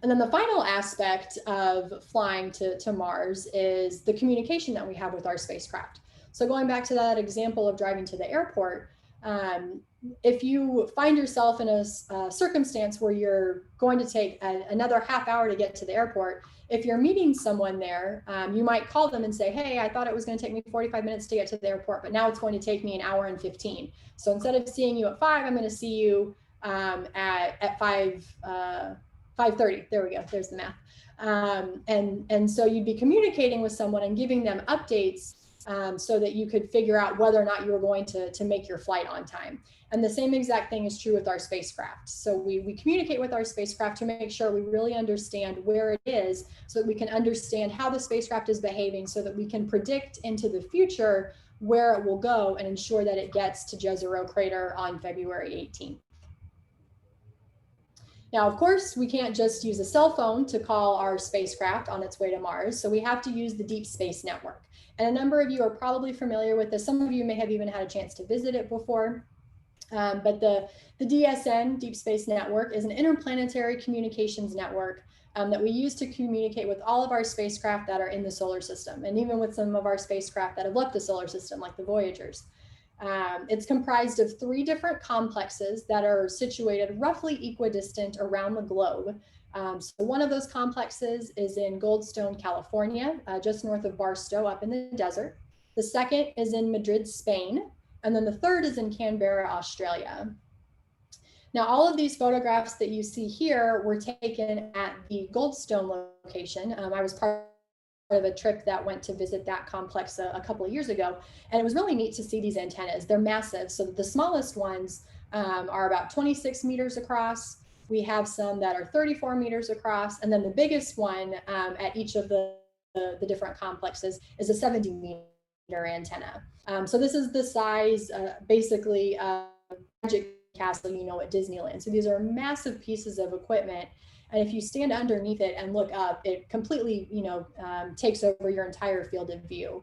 And then the final aspect of flying to Mars is the communication that we have with our spacecraft. So going back to that example of driving to the airport, if you find yourself in a circumstance where you're going to take another half hour to get to the airport, if you're meeting someone there, you might call them and say, hey, I thought it was going to take me 45 minutes to get to the airport, but now it's going to take me an hour and 15. So instead of seeing you at 5, I'm going to see you at 5:30. There we go. There's the math. And so you'd be communicating with someone and giving them updates so that you could figure out whether or not you were going to make your flight on time. And the same exact thing is true with our spacecraft. So we communicate with our spacecraft to make sure we really understand where it is so that we can understand how the spacecraft is behaving so that we can predict into the future where it will go and ensure that it gets to Jezero Crater on February 18th. Now, of course, we can't just use a cell phone to call our spacecraft on its way to Mars, so we have to use the Deep Space Network. And a number of you are probably familiar with this. Some of you may have even had a chance to visit it before. But the DSN, Deep Space Network, is an interplanetary communications network that we use to communicate with all of our spacecraft that are in the solar system, and even with some of our spacecraft that have left the solar system, like the Voyagers. It's comprised of 3 different complexes that are situated roughly equidistant around the globe. So one of those complexes is in Goldstone, California, just north of Barstow up in the desert. The second is in Madrid, Spain. And then the third is in Canberra, Australia. Now, all of these photographs that you see here were taken at the Goldstone location. I was part of a trip that went to visit that complex a couple of years ago. And it was really neat to see these antennas. They're massive. So the smallest ones are about 26 meters across. We have some that are 34 meters across. And then the biggest one at each of the different complexes is a 70 meter antenna. So this is the size basically of Magic Castle, you know, at Disneyland. So these are massive pieces of equipment. And if you stand underneath it and look up, it completely, you know, takes over your entire field of view.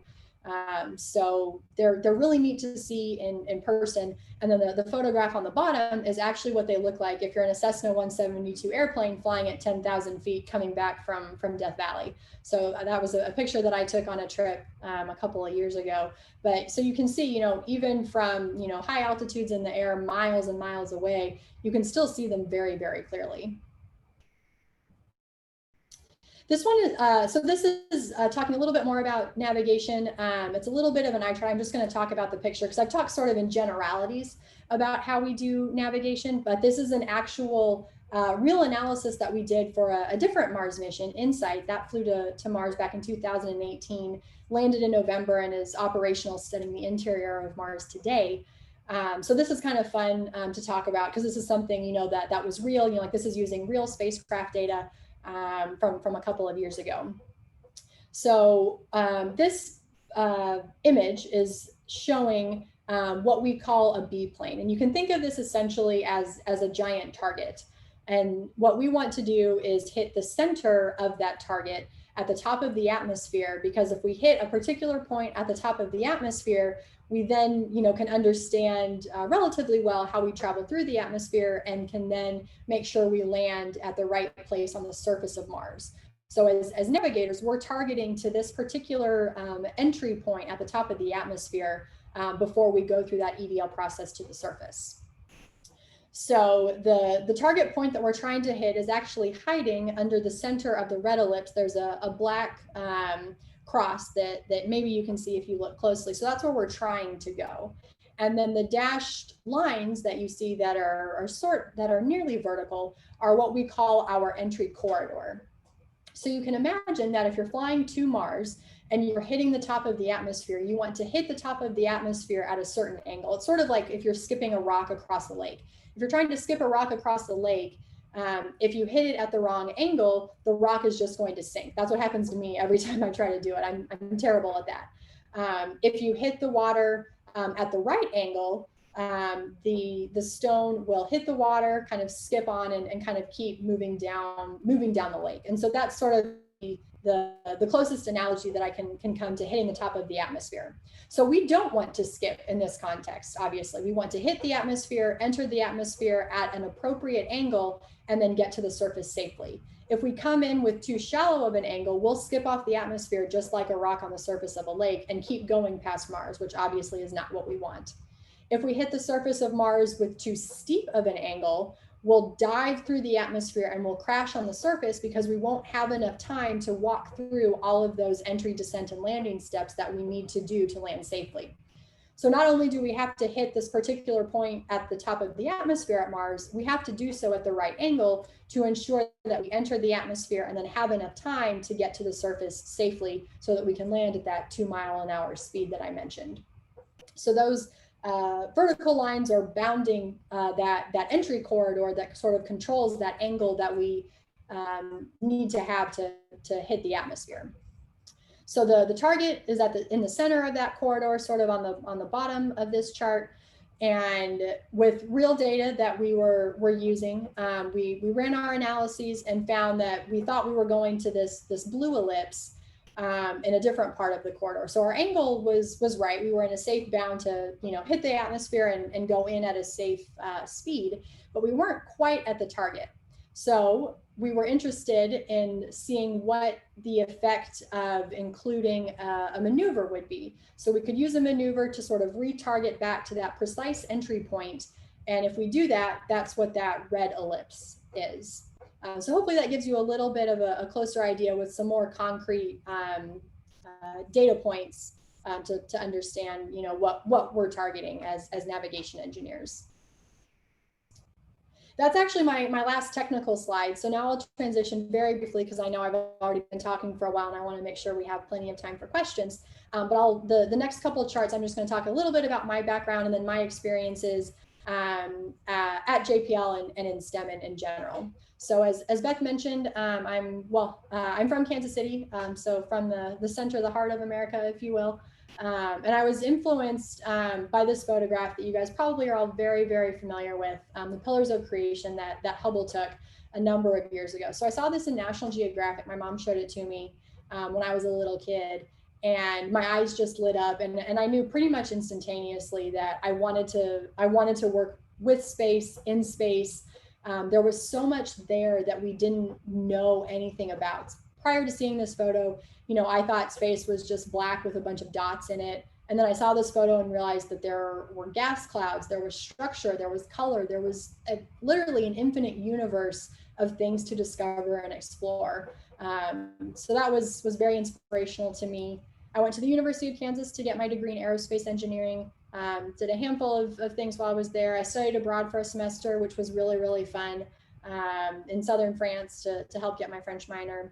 So they're really neat to see in person. And then the photograph on the bottom is actually what they look like if you're in a Cessna 172 airplane flying at 10,000 feet coming back from Death Valley. So that was a picture that I took on a trip a couple of years ago. But so you can see, you know, even from, you know, high altitudes in the air, miles and miles away, you can still see them very, very clearly. This one is, so this is talking a little bit more about navigation. It's a little bit of an eye chart. I'm just going to talk about the picture because I've talked sort of in generalities about how we do navigation, but this is an actual real analysis that we did for a different Mars mission, InSight, that flew to Mars back in 2018, landed in November and is operational studying the interior of Mars today. So this is kind of fun to talk about because this is something, you know, that was real, you know, like this is using real spacecraft data from a couple of years ago. So this image is showing what we call a B plane. And you can think of this essentially as a giant target. And what we want to do is hit the center of that target at the top of the atmosphere, because if we hit a particular point at the top of the atmosphere, we then, you know, can understand relatively well how we travel through the atmosphere and can then make sure we land at the right place on the surface of Mars. So as navigators, we're targeting to this particular entry point at the top of the atmosphere before we go through that EVL process to the surface. So the target point that we're trying to hit is actually hiding under the center of the red ellipse. There's a black cross that maybe you can see if you look closely. So that's where we're trying to go. And then the dashed lines that you see that are nearly vertical are what we call our entry corridor. So you can imagine that if you're flying to Mars and you're hitting the top of the atmosphere, you want to hit the top of the atmosphere at a certain angle. It's sort of like if you're skipping a rock across the lake. If you're trying to skip a rock across the lake, if you hit it at the wrong angle, the rock is just going to sink. That's what happens to me every time I try to do it. I'm terrible at that. If you hit the water at the right angle, the stone will hit the water, kind of skip on and kind of keep moving down the lake. And so that's sort of the closest analogy that I can come to hitting the top of the atmosphere. So we don't want to skip in this context, obviously. We want to hit the atmosphere, enter the atmosphere at an appropriate angle, and then get to the surface safely. If we come in with too shallow of an angle, we'll skip off the atmosphere just like a rock on the surface of a lake and keep going past Mars, which obviously is not what we want. If we hit the surface of Mars with too steep of an angle, we'll dive through the atmosphere and we'll crash on the surface because we won't have enough time to walk through all of those entry, descent, and landing steps that we need to do to land safely. So not only do we have to hit this particular point at the top of the atmosphere at Mars, we have to do so at the right angle to ensure that we enter the atmosphere and then have enough time to get to the surface safely so that we can land at that 2-mile-an-hour speed that I mentioned. So those vertical lines are bounding that entry corridor that sort of controls that angle that we need to have to hit the atmosphere. So the target is in the center of that corridor, sort of on the bottom of this chart. And with real data that we were using, we ran our analyses and found that we thought we were going to this blue ellipse in a different part of the corridor. So our angle was right. We were in a safe bound to, you know, hit the atmosphere and go in at a safe speed, but we weren't quite at the target. So we were interested in seeing what the effect of including a maneuver would be. So we could use a maneuver to sort of retarget back to that precise entry point. And if we do that, that's what that red ellipse is. So hopefully that gives you a little bit of a closer idea with some more concrete data points to understand, you know, what we're targeting as navigation engineers. That's actually my last technical slide. So now I'll transition very briefly because I know I've already been talking for a while and I want to make sure we have plenty of time for questions. But the next couple of charts, I'm just going to talk a little bit about my background and then my experiences at JPL and in STEM in general. So as Beth mentioned, I'm from Kansas City, so from the center, the heart of America, if you will. And I was influenced by this photograph that you guys probably are all very, very familiar with, the Pillars of Creation that Hubble took a number of years ago. So I saw this in National Geographic. My mom showed it to me when I was a little kid, and my eyes just lit up, and I knew pretty much instantaneously that I wanted to work with space, in space. There was so much there that we didn't know anything about. Prior to seeing this photo, you know, I thought space was just black with a bunch of dots in it. And then I saw this photo and realized that there were gas clouds, there was structure, there was color, there was literally an infinite universe of things to discover and explore. So that was very inspirational to me. I went to the University of Kansas to get my degree in aerospace engineering. Did a handful of things while I was there. I studied abroad for a semester, which was really, really fun, in southern France to help get my French minor.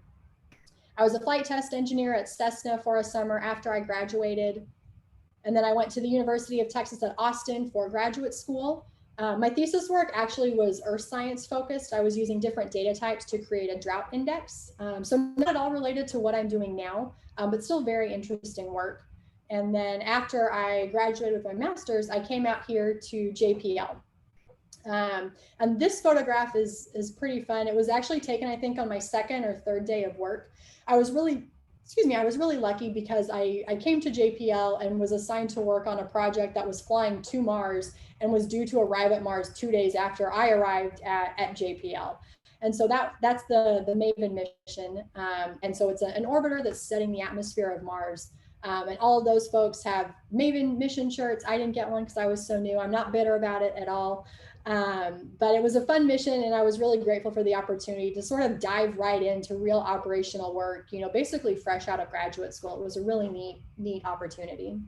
I was a flight test engineer at Cessna for a summer after I graduated. And then I went to the University of Texas at Austin for graduate school. My thesis work actually was earth science focused. I was using different data types to create a drought index. So not at all related to what I'm doing now, but still very interesting work. And then after I graduated with my master's, I came out here to JPL. And this photograph is pretty fun. It was actually taken, I think, on my second or third day of work. I was really lucky because I came to JPL and was assigned to work on a project that was flying to Mars and was due to arrive at Mars 2 days after I arrived at JPL. And so that's the MAVEN mission. And so it's an orbiter that's studying the atmosphere of Mars. And all of those folks have MAVEN mission shirts. I didn't get one because I was so new. I'm not bitter about it at all. But it was a fun mission, and I was really grateful for the opportunity to sort of dive right into real operational work, you know, basically fresh out of graduate school. It was a really neat opportunity.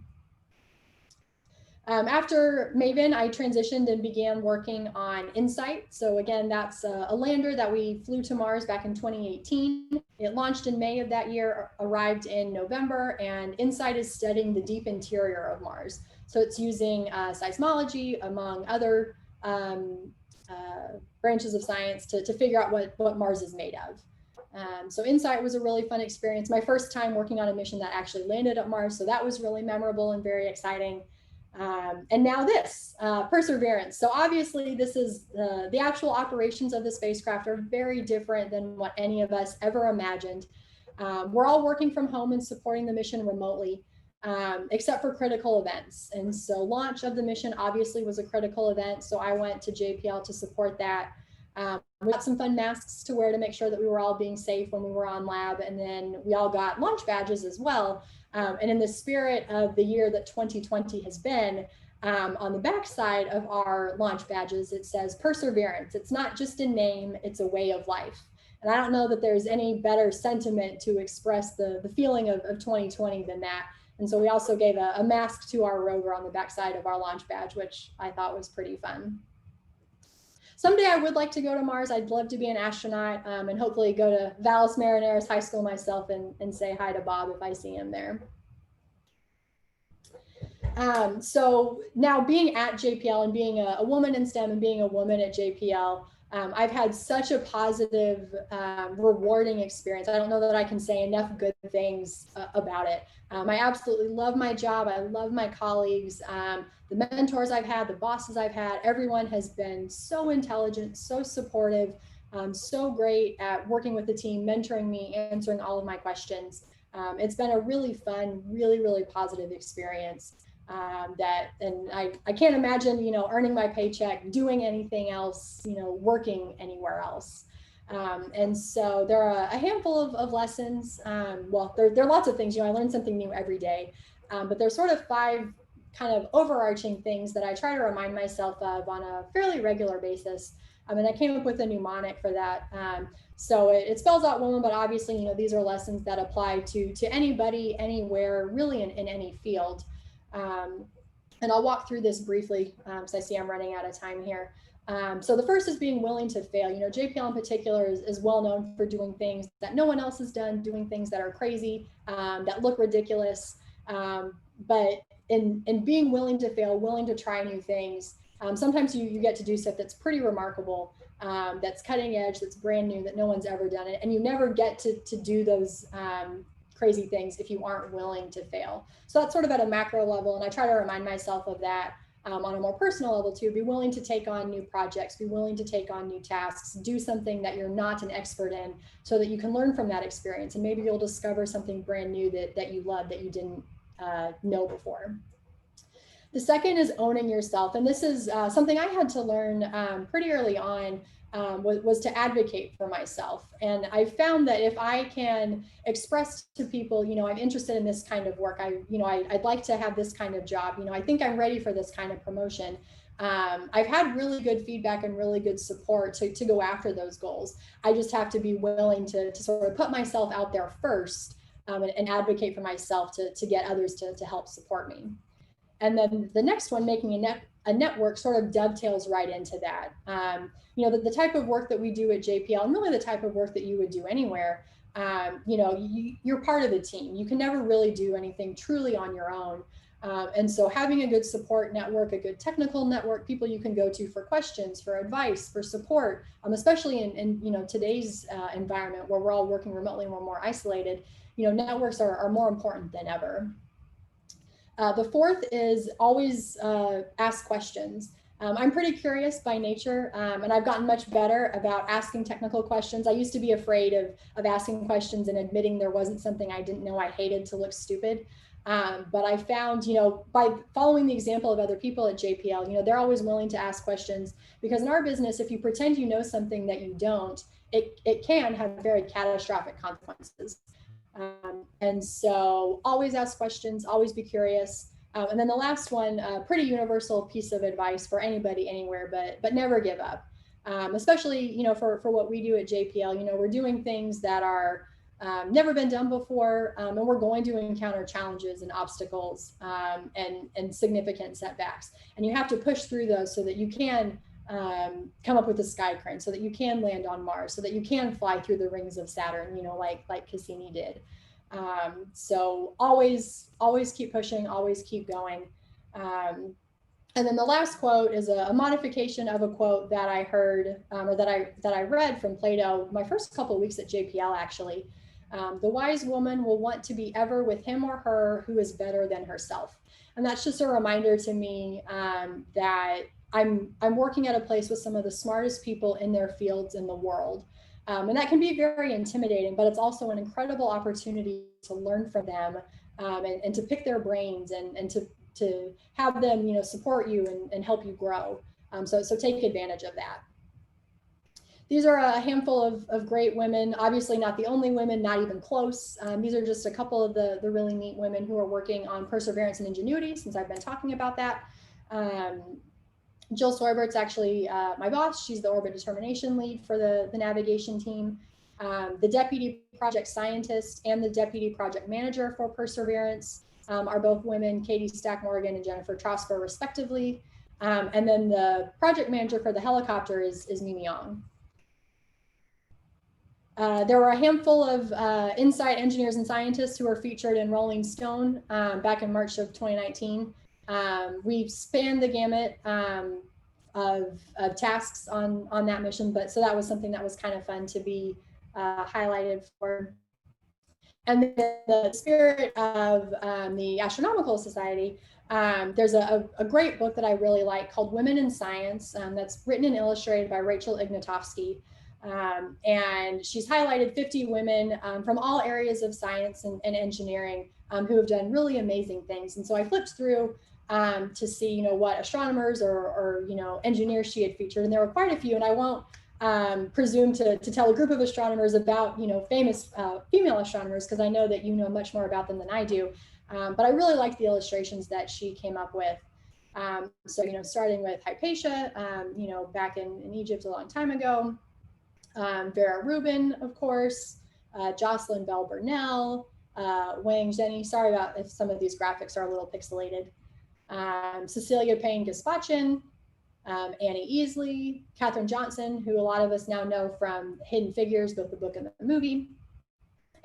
After MAVEN, I transitioned and began working on InSight. So again, that's a lander that we flew to Mars back in 2018. It launched in May of that year, arrived in November, and InSight is studying the deep interior of Mars. So it's using seismology, among other branches of science to figure out what Mars is made of. So InSight was a really fun experience. My first time working on a mission that actually landed at Mars. So that was really memorable and very exciting. And now this, Perseverance. So obviously this is the actual operations of the spacecraft are very different than what any of us ever imagined. We're all working from home and supporting the mission remotely, except for critical events. And so launch of the mission obviously was a critical event. So I went to JPL to support that. We got some fun masks to wear to make sure that we were all being safe when we were on lab. And then we all got launch badges as well. And in the spirit of the year that 2020 has been, on the backside of our launch badges, it says Perseverance. It's not just a name, it's a way of life. And I don't know that there's any better sentiment to express the feeling of 2020 than that. And so we also gave a mask to our rover on the backside of our launch badge, which I thought was pretty fun. Someday I would like to go to Mars. I'd love to be an astronaut and hopefully go to Valles Marineris High School myself and say hi to Bob if I see him there. So now being at JPL and being a woman in STEM and being a woman at JPL, I've had such a positive, rewarding experience. I don't know that I can say enough good things about it. I absolutely love my job. I love my colleagues. The mentors I've had, the bosses I've had, everyone has been so intelligent, so supportive, so great at working with the team, mentoring me, answering all of my questions. It's been a really fun, really positive experience. And I can't imagine, you know, earning my paycheck, doing anything else, you know, working anywhere else. And so there are a handful of lessons. Well, there are lots of things, you know, I learn something new every day, but there's sort of 5 kind of overarching things that I try to remind myself of on a fairly regular basis. And I came up with a mnemonic for that. So it spells out woman, but obviously, you know, these are lessons that apply to anybody, anywhere, really in any field. And I'll walk through this briefly because I see I'm running out of time here. So the first is being willing to fail. You know, JPL in particular is well known for doing things that no one else has done, doing things that are crazy, that look ridiculous. But in being willing to fail, willing to try new things, sometimes you get to do stuff that's pretty remarkable, that's cutting edge, that's brand new, that no one's ever done it. And you never get to do those crazy things if you aren't willing to fail. So that's sort of at a macro level. And I try to remind myself of that on a more personal level too. Be willing to take on new projects, be willing to take on new tasks, do something that you're not an expert in so that you can learn from that experience. And maybe you'll discover something brand new that you love that you didn't know before. The second is owning yourself. And this is something I had to learn pretty early on, was to advocate for myself. And I found that if I can express to people, you know, I'm interested in this kind of work, I'd like to have this kind of job, you know, I think I'm ready for this kind of promotion. I've had really good feedback and really good support to go after those goals. I just have to be willing to sort of put myself out there first and advocate for myself to get others to help support me. And then the next one, making a network, sort of dovetails right into that. You know, the type of work that we do at JPL, and really the type of work that you would do anywhere, you know, you're part of the team. You can never really do anything truly on your own. And so having a good support network, a good technical network, people you can go to for questions, for advice, for support, especially in today's environment where we're all working remotely and we're more isolated, networks are more important than ever. The fourth is always ask questions. I'm pretty curious by nature, and I've gotten much better about asking technical questions. I used to be afraid of asking questions and admitting there wasn't something I didn't know I hated to look stupid. But I found, by following the example of other people at JPL, they're always willing to ask questions, because in our business, if you pretend you know something that you don't, it can have very catastrophic consequences. And so always ask questions, always be curious. And then the last one, pretty universal piece of advice for anybody anywhere, but never give up. Especially, for what we do at JPL, we're doing things that are never been done before, and we're going to encounter challenges and obstacles and significant setbacks. And you have to push through those so that you can come up with a sky crane, so that you can land on Mars, so that you can fly through the rings of Saturn, like Cassini did. So always keep pushing, always keep going. And then the last quote is a modification of a quote that I heard or that I read from Plato my first couple of weeks at JPL, actually. The wise woman will want to be ever with him or her who is better than herself. And that's just a reminder to me that I'm working at a place with some of the smartest people in their fields in the world. And that can be very intimidating, but it's also an incredible opportunity to learn from them and to pick their brains and to have them, support you and help you grow. So take advantage of that. These are a handful of great women, obviously not the only women, not even close. These are just a couple of the really neat women who are working on perseverance and ingenuity, since I've been talking about that. Jill Soibert's actually my boss. She's the orbit determination lead for the navigation team. The deputy project scientist and the deputy project manager for Perseverance are both women, Katie Stack Morgan and Jennifer Trosper, respectively. And then the project manager for the helicopter is Mimi Young. There were a handful of Insight engineers and scientists who were featured in Rolling Stone back in March of 2019. We've spanned the gamut of tasks on that mission, but so that was something that was kind of fun to be highlighted for. And then the spirit of the Astronomical Society, there's a great book that I really like called Women in Science that's written and illustrated by Rachel Ignatowski. And she's highlighted 50 women from all areas of science and engineering who have done really amazing things. And so I flipped through to see, what astronomers or engineers she had featured, and there were quite a few. And I won't presume to tell a group of astronomers about, famous female astronomers, because I know that you know much more about them than I do. But I really liked the illustrations that she came up with. So, starting with Hypatia, back in Egypt a long time ago. Vera Rubin, of course, Jocelyn Bell Burnell, Wang Zhenny. Sorry about if some of these graphics are a little pixelated. Cecilia Payne Gaspachin, Annie Easley, Katherine Johnson, who a lot of us now know from Hidden Figures, both the book and the movie.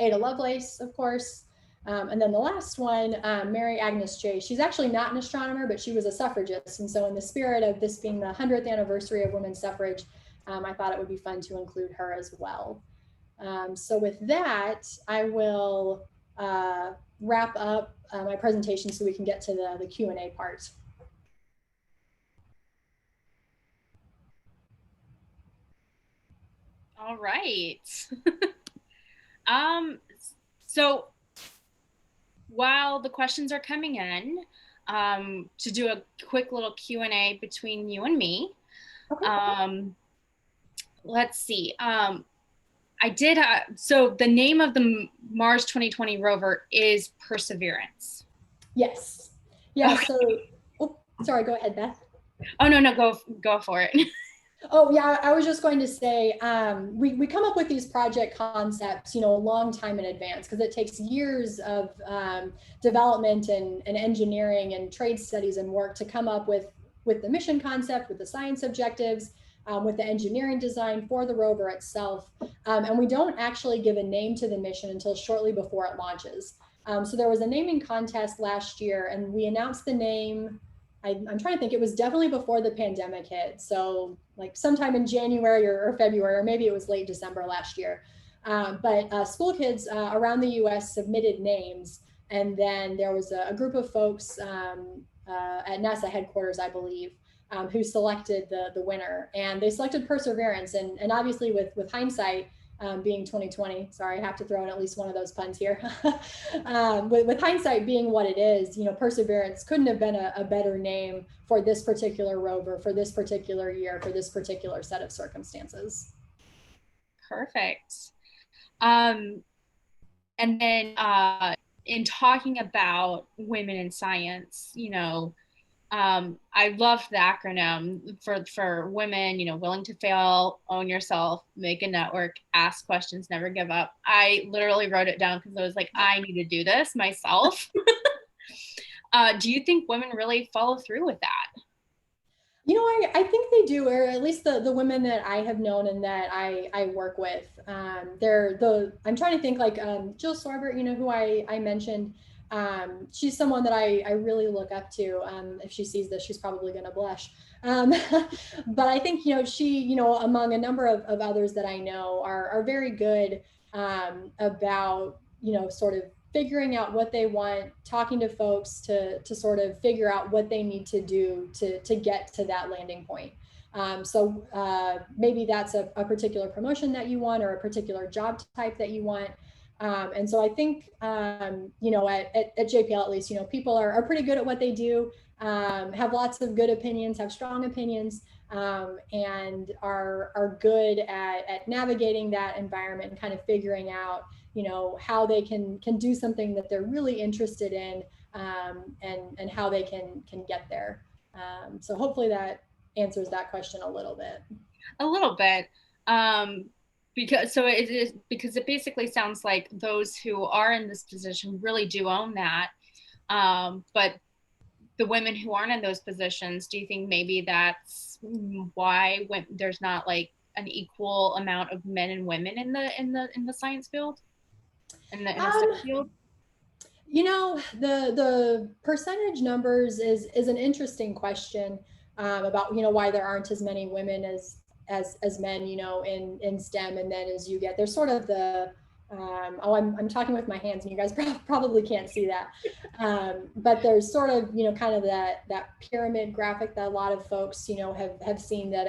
Ada Lovelace, of course. And then the last one, Mary Agnes J. She's actually not an astronomer, but she was a suffragist. And so in the spirit of this being the 100th anniversary of women's suffrage, I thought it would be fun to include her as well. So with that, I will wrap up my presentation so we can get to the Q&A part. All right. So while the questions are coming in, to do a quick little Q&A between you and me. Okay. Let's see. I did, so the name of the Mars 2020 rover is Perseverance. Yes. Yeah, okay. So, sorry, go ahead, Beth. Oh, no, go for it. Oh, yeah, I was just going to say, we come up with these project concepts, a long time in advance, because it takes years of development and engineering and trade studies and work to come up with the mission concept, with the science objectives, with the engineering design for the rover itself. And we don't actually give a name to the mission until shortly before it launches. So there was a naming contest last year, and we announced the name. I'm trying to think, it was definitely before the pandemic hit. So like sometime in January or February, or maybe it was late December last year. But school kids around the US submitted names. And then there was a group of folks at NASA headquarters, I believe, who selected the winner. And they selected Perseverance. And obviously with hindsight, being 2020. Sorry, I have to throw in at least one of those puns here. With hindsight being what it is, Perseverance couldn't have been a better name for this particular rover, for this particular year, for this particular set of circumstances. Perfect. And then in talking about women in science, I love the acronym for women, willing to fail, own yourself, make a network, ask questions, never give up. I literally wrote it down because I was like, I need to do this myself. Do you think women really follow through with that? I think they do, or at least the women that I have known and that I work with. I'm trying to think like Jill Sorbert, who I mentioned. She's someone that I really look up to. If she sees this, she's probably going to blush. But I think, she, among a number of others that I know are very good about, sort of figuring out what they want, talking to folks to sort of figure out what they need to do to get to that landing point. So maybe that's a particular promotion that you want or a particular job type that you want. And so I think, at JPL at least, people are pretty good at what they do, have lots of good opinions, have strong opinions, and are good at navigating that environment and kind of figuring out, how they can do something that they're really interested in, and how they can get there. So hopefully that answers that question a little bit. A little bit. Because it basically sounds like those who are in this position really do own that. But the women who aren't in those positions, do you think maybe that's why there's not like an equal amount of men and women in the science field, in the STEM field? The percentage numbers is an interesting question about why there aren't as many women as men in STEM, and then as you get there's sort of the I'm talking with my hands and you guys probably can't see that, but there's sort of kind of that pyramid graphic that a lot of folks have seen that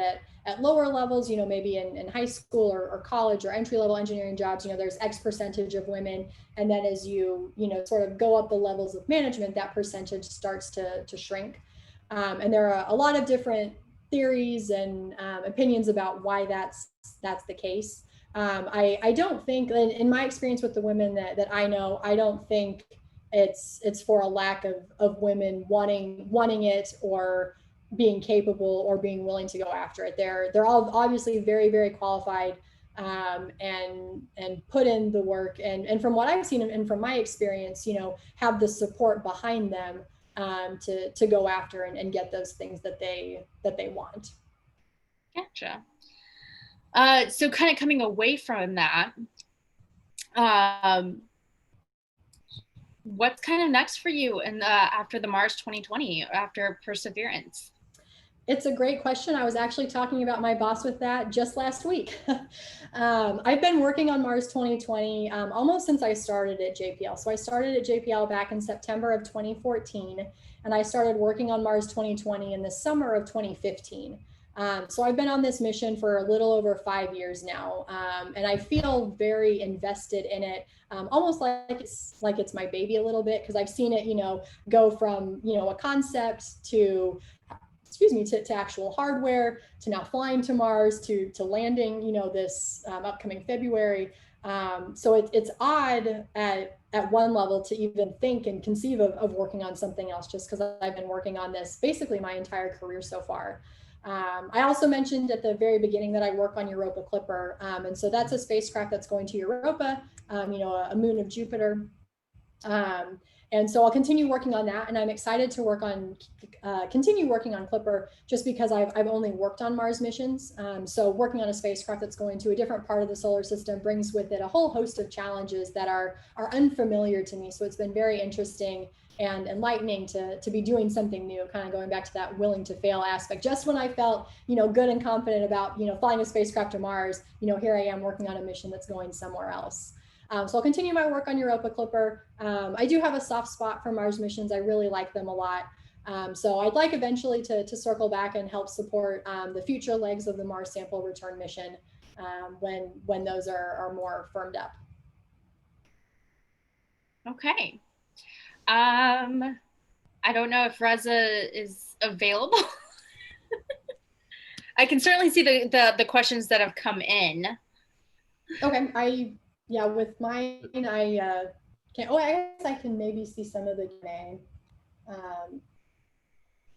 at lower levels, maybe in high school or college or entry level engineering jobs, there's X percentage of women, and then as you sort of go up the levels of management, that percentage starts to shrink, and there are a lot of different theories and opinions about why that's the case. I don't think, in my experience with the women that I know, I don't think it's for a lack of women wanting it or being capable or being willing to go after it. They're all obviously very, very qualified, and put in the work, and from what I've seen and from my experience, have the support behind them to go after and get those things that they want. Gotcha. So kind of coming away from that, what's kind of next for you after the Mars 2020, after Perseverance? It's a great question. I was actually talking about my boss with that just last week. I've been working on Mars 2020 almost since I started at JPL. So I started at JPL back in September of 2014, and I started working on Mars 2020 in the summer of 2015. So I've been on this mission for a little over 5 years now, and I feel very invested in it, almost like it's my baby a little bit, because I've seen it, go from a concept to actual hardware, to now flying to Mars, to landing, this upcoming February. So it's odd at one level to even think and conceive of working on something else, just because I've been working on this basically my entire career so far. I also mentioned at the very beginning that I work on Europa Clipper. And so that's a spacecraft that's going to Europa, a moon of Jupiter. And so I'll continue working on that, and I'm excited to continue working on Clipper just because I've only worked on Mars missions. So working on a spacecraft that's going to a different part of the solar system brings with it a whole host of challenges that are unfamiliar to me. So it's been very interesting and enlightening to be doing something new, kind of going back to that willing to fail aspect. Just when I felt, good and confident about, flying a spacecraft to Mars, here I am working on a mission that's going somewhere else. So I'll continue my work on Europa Clipper. I do have a soft spot for Mars missions. I really like them a lot. So I'd like eventually to circle back and help support the future legs of the Mars sample return mission when those are more firmed up. Okay. I don't know if Reza is available. I can certainly see the questions that have come in. Okay, with mine, I can't. Oh, I guess I can maybe see some of the Q&A.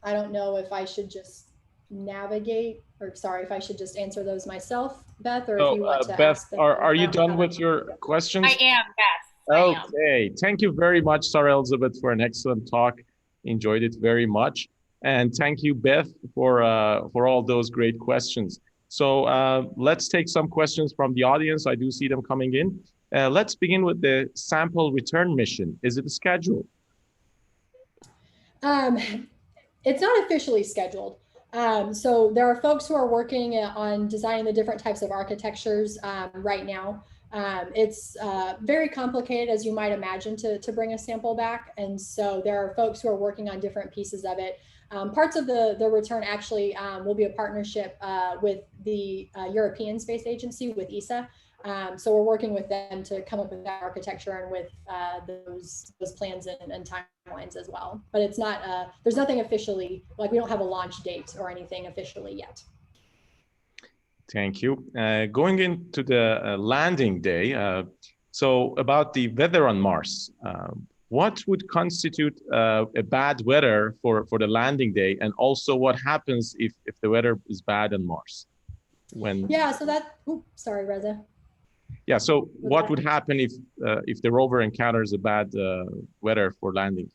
I don't know if I should just navigate, or sorry, if I should just answer those myself, Beth, or if you want to Beth, ask them. are you done with your questions? I am, yes. Okay, thank you very much, Sarah Elizabeth, for an excellent talk. Enjoyed it very much. And thank you, Beth, for all those great questions. So let's take some questions from the audience. I do see them coming in. Let's begin with the sample return mission. Is it scheduled? It's not officially scheduled. So there are folks who are working on designing the different types of architectures right now. It's very complicated, as you might imagine, to bring a sample back. And so there are folks who are working on different pieces of it. Parts of the return actually will be a partnership with the European Space Agency, with ESA. So we're working with them to come up with that architecture and with those plans and timelines as well. But it's not, there's nothing officially, like we don't have a launch date or anything officially yet. Thank you. Going into the landing day, so about the weather on Mars, what would constitute a bad weather for the landing day? And also what happens if the weather is bad on Mars? Yeah, so sorry, Reza. Yeah, so what would happen if the rover encounters a bad weather for landing?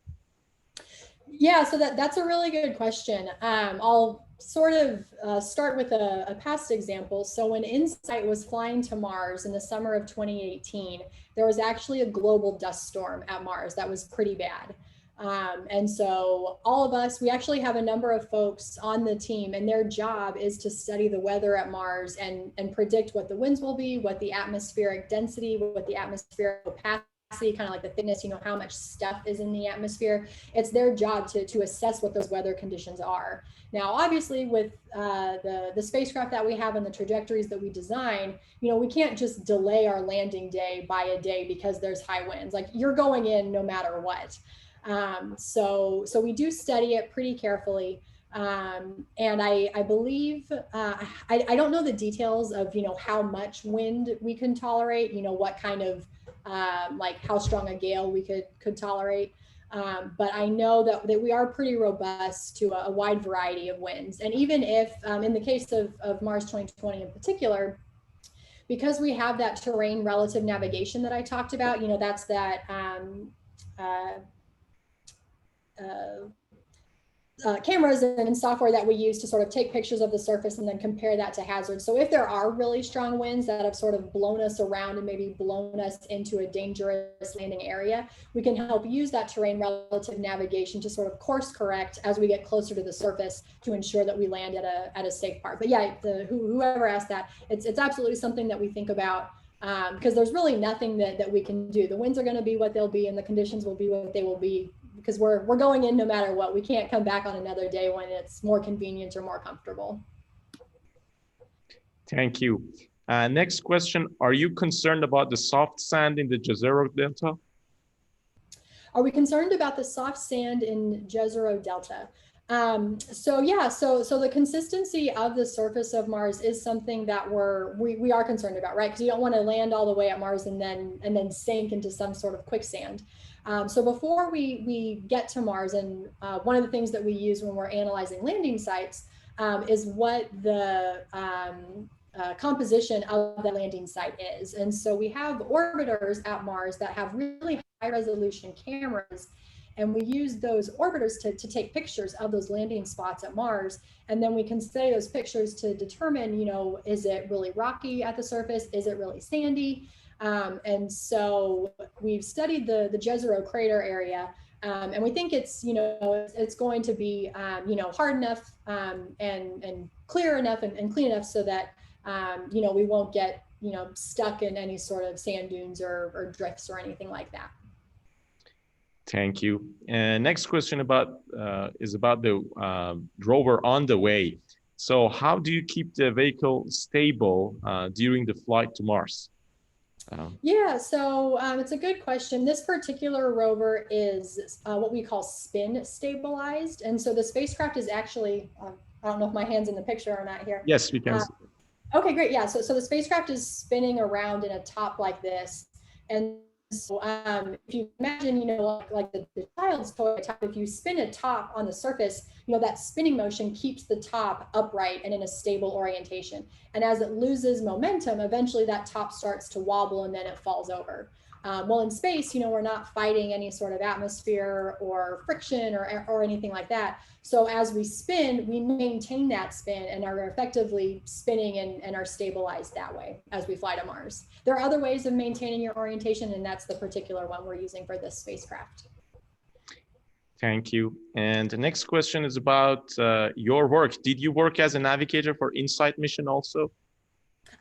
Yeah, so that's a really good question. I'll sort of start with a past example. So when InSight was flying to Mars in the summer of 2018, there was actually a global dust storm at Mars that was pretty bad. And so all of us, we actually have a number of folks on the team, and their job is to study the weather at Mars and predict what the winds will be, what the atmospheric density, what the atmospheric opacity, kind of like the thickness, how much stuff is in the atmosphere. It's their job to assess what those weather conditions are. Now, obviously, with the spacecraft that we have and the trajectories that we design, we can't just delay our landing day by a day because there's high winds. Like, you're going in no matter what. So we do study it pretty carefully. And I believe, I don't know the details of, how much wind we can tolerate, what kind of, like how strong a gale we could tolerate. But I know that we are pretty robust to a wide variety of winds. And even if, in the case of Mars 2020 in particular, because we have that terrain relative navigation that I talked about, that's that, cameras and software that we use to sort of take pictures of the surface and then compare that to hazards. So if there are really strong winds that have sort of blown us around and maybe blown us into a dangerous landing area, we can help use that terrain relative navigation to sort of course correct as we get closer to the surface to ensure that we land at a safe part. But yeah, whoever asked that, it's absolutely something that we think about, because there's really nothing that we can do. The winds are going to be what they'll be, and the conditions will be what they will be, because we're going in no matter what. We can't come back on another day when it's more convenient or more comfortable. Thank you. Next question, are you concerned about the soft sand in the Jezero Delta? Are we concerned about the soft sand in Jezero Delta? So the consistency of the surface of Mars is something that we are concerned about, right? Because you don't want to land all the way at Mars and then sink into some sort of quicksand. So before we get to Mars, and one of the things that we use when we're analyzing landing sites is what the composition of the landing site is. And so we have orbiters at Mars that have really high resolution cameras And we use those orbiters to take pictures of those landing spots at Mars. And then we can study those pictures to determine, is it really rocky at the surface? Is it really sandy? And so we've studied the Jezero crater area, and we think it's going to be, hard enough and clear enough and clean enough so that, we won't get, stuck in any sort of sand dunes or drifts or anything like that. Thank you. And next question is about the rover on the way. So how do you keep the vehicle stable during the flight to Mars? Yeah, so it's a good question. This particular rover is what we call spin stabilized. And so the spacecraft is actually, I don't know if my hand's in the picture or not here. Yes, we can. Okay, great. Yeah, so the spacecraft is spinning around in a top like this. And so if you imagine, like the child's toy top, if you spin a top on the surface, that spinning motion keeps the top upright and in a stable orientation. And as it loses momentum, eventually that top starts to wobble and then it falls over. Well, in space, we're not fighting any sort of atmosphere or friction or anything like that. So as we spin, we maintain that spin and are effectively spinning and are stabilized that way as we fly to Mars. There are other ways of maintaining your orientation, and that's the particular one we're using for this spacecraft. Thank you. And the next question is about your work. Did you work as a navigator for InSight mission also?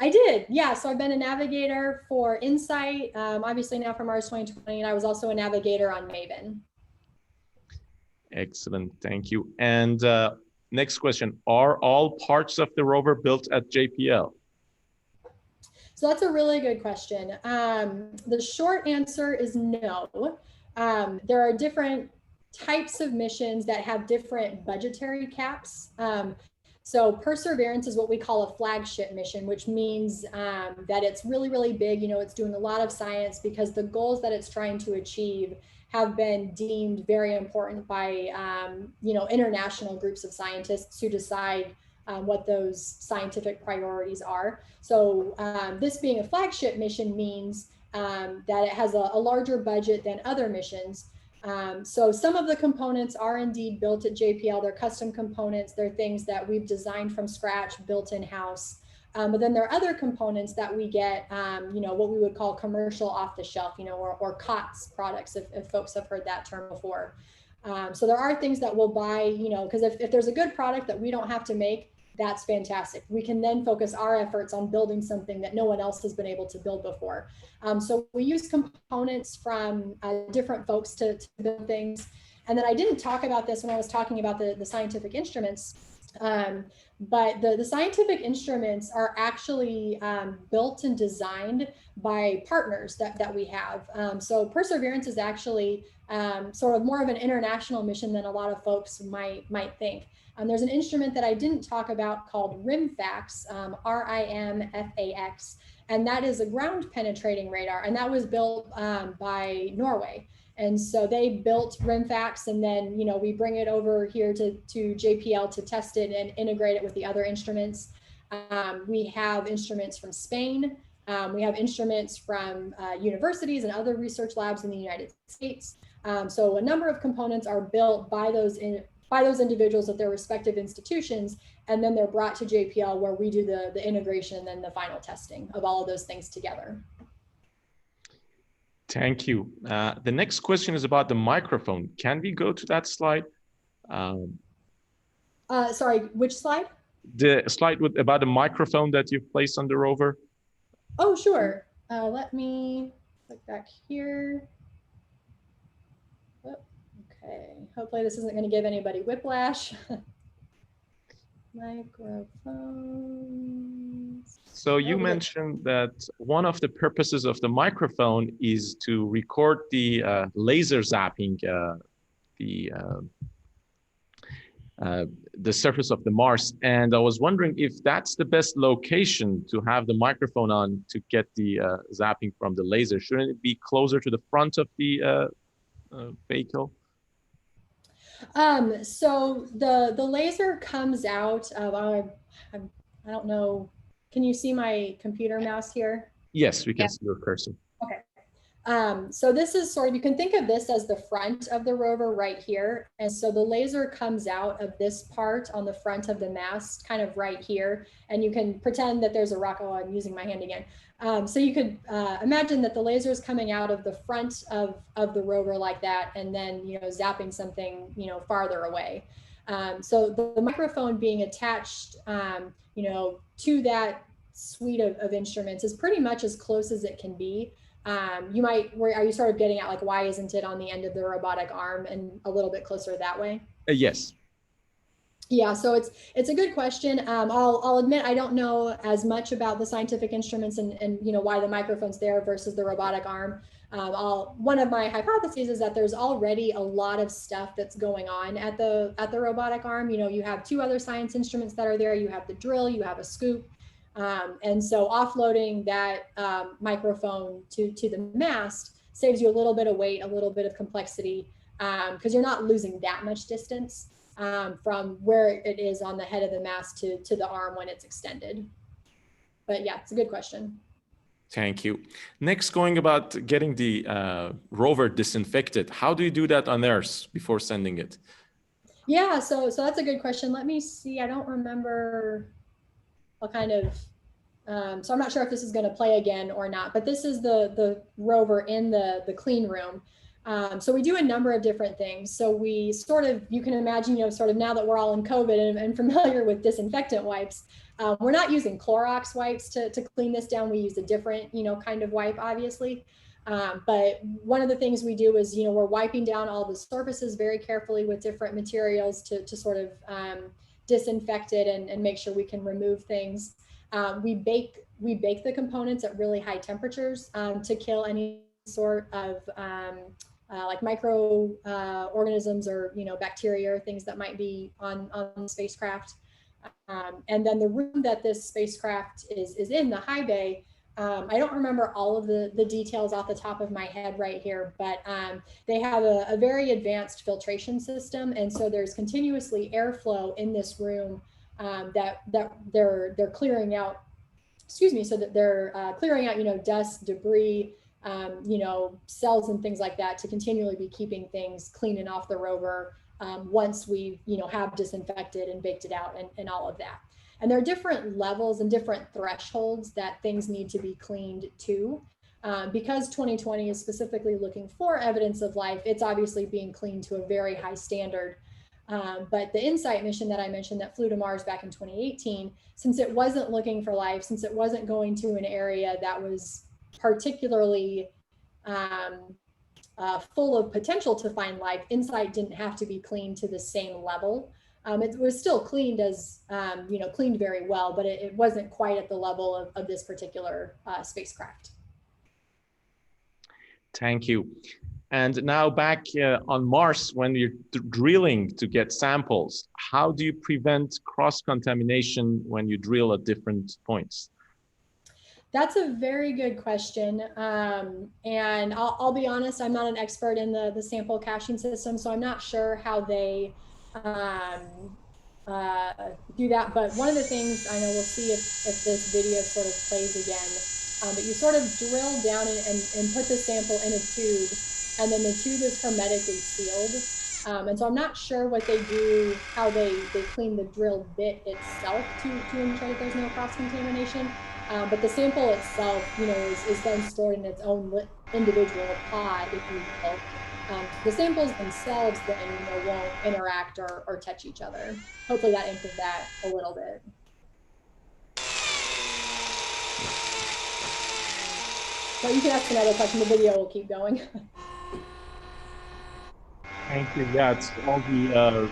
I did, yeah. So I've been a navigator for InSight, obviously now for Mars 2020, and I was also a navigator on Maven. Excellent, thank you. And next question, are all parts of the rover built at JPL? So that's a really good question. The short answer is no. There are different types of missions that have different budgetary caps. So Perseverance is what we call a flagship mission, which means that it's really, really big. It's doing a lot of science because the goals that it's trying to achieve have been deemed very important by, international groups of scientists who decide what those scientific priorities are. So this being a flagship mission means that it has a larger budget than other missions. So some of the components are indeed built at JPL. They're custom components. They're things that we've designed from scratch, built in-house. But then there are other components that we get, what we would call commercial off the shelf, or COTS products, if folks have heard that term before. So there are things that we'll buy, because if there's a good product that we don't have to make, that's fantastic. We can then focus our efforts on building something that no one else has been able to build before. So we use components from different folks to build things. And then I didn't talk about this when I was talking about the scientific instruments, but the scientific instruments are actually built and designed by partners that we have. So Perseverance is actually sort of more of an international mission than a lot of folks might think. There's an instrument that I didn't talk about called RIMFAX, RIMFAX, and that is a ground penetrating radar, and that was built by Norway. And so they built RIMFAX, and then we bring it over here to JPL to test it and integrate it with the other instruments. We have instruments from Spain. We have instruments from universities and other research labs in the United States. So a number of components are built by those individuals at their respective institutions, and then they're brought to JPL where we do the integration and then the final testing of all of those things together. Thank you. The next question is about the microphone. Can we go to that slide? Sorry, which slide? The slide about the microphone that you've placed on the rover. Oh, sure. Let me click back here. Oh, okay, hopefully this isn't going to give anybody whiplash. Microphones. So you mentioned that one of the purposes of the microphone is to record the laser zapping the surface of the Mars. And I was wondering if that's the best location to have the microphone on to get the zapping from the laser. Shouldn't it be closer to the front of the vehicle? So the laser comes out of, I don't know, can you see my computer mouse here? Yes, we can see your cursor. Okay. So this is sort of, you can think of this as the front of the rover right here. And so the laser comes out of this part on the front of the mast, kind of right here. And you can pretend that there's a rocket. Oh, I'm using my hand again. So you could imagine that the laser is coming out of the front of the rover like that, and then, zapping something, farther away. So the microphone being attached, to that suite of instruments is pretty much as close as it can be. Are you sort of getting at like, why isn't it on the end of the robotic arm and a little bit closer that way? Yes. Yeah, so it's a good question. I'll admit I don't know as much about the scientific instruments and why the microphone's there versus the robotic arm. One of my hypotheses is that there's already a lot of stuff that's going on at the robotic arm. You have two other science instruments that are there. You have the drill, you have a scoop. And so offloading that microphone to the mast saves you a little bit of weight, a little bit of complexity, because you're not losing that much distance from where it is on the head of the mast to the arm when it's extended. But yeah, it's a good question. Thank you. Next, going about getting the rover disinfected. How do you do that on Earth before sending it? Yeah, so that's a good question. Let me see. I don't remember what kind of, so I'm not sure if this is going to play again or not, but this is the rover in the clean room. So we do a number of different things. So we sort of, you can imagine, sort of now that we're all in COVID and familiar with disinfectant wipes, we're not using Clorox wipes to clean this down. We use a different, kind of wipe, obviously. But one of the things we do is, we're wiping down all the surfaces very carefully with different materials to sort of disinfect it and make sure we can remove things. We bake the components at really high temperatures to kill any sort of like micro organisms or bacteria or things that might be on the spacecraft. And then the room that this spacecraft is in, the high bay, I don't remember all of the details off the top of my head right here, but they have a very advanced filtration system, and so there's continuously airflow in this room that they're clearing out. Excuse me, so that they're clearing out dust, debris, cells and things like that to continually be keeping things clean and off the rover once we have disinfected and baked it out and all of that. And there are different levels and different thresholds that things need to be cleaned to. Because 2020 is specifically looking for evidence of life, it's obviously being cleaned to a very high standard. But the InSight mission that I mentioned that flew to Mars back in 2018, since it wasn't looking for life, since it wasn't going to an area that was particularly full of potential to find life, InSight didn't have to be cleaned to the same level. It was still cleaned as, cleaned very well, but it wasn't quite at the level of this particular spacecraft. Thank you. And now back on Mars, when you're drilling to get samples, how do you prevent cross-contamination when you drill at different points? That's a very good question. And I'll be honest, I'm not an expert in the sample caching system, so I'm not sure how they do that. But one of the things, I know we'll see if this video sort of plays again, but you sort of drill down and put the sample in a tube, and then the tube is hermetically sealed. And so I'm not sure what they do, how they clean the drill bit itself to ensure that there's no cross-contamination. But the sample itself, is then stored in its own individual pod, if you will. The samples themselves then, won't interact or touch each other. Hopefully that answers that a little bit. But you can ask another question. The video will keep going. Thank you. Yeah, it's all the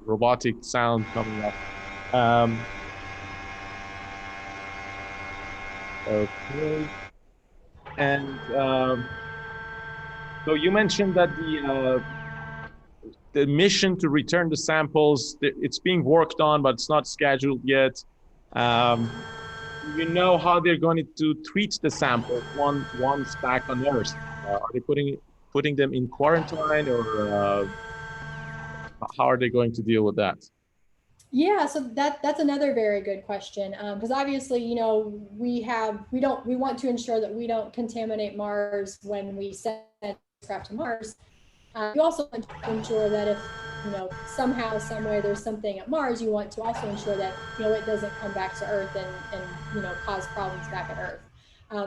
robotic sound coming up. Okay. And so you mentioned that the mission to return the samples, it's being worked on, but it's not scheduled yet. You know how they're going to treat the samples once back on Earth? Are they putting them in quarantine, or how are they going to deal with that? Yeah, so that's another very good question, because obviously, we want to ensure that we don't contaminate Mars when we send craft to Mars. You also want to ensure that if somehow, some way there's something at Mars, you want to also ensure that it doesn't come back to Earth and cause problems back at Earth.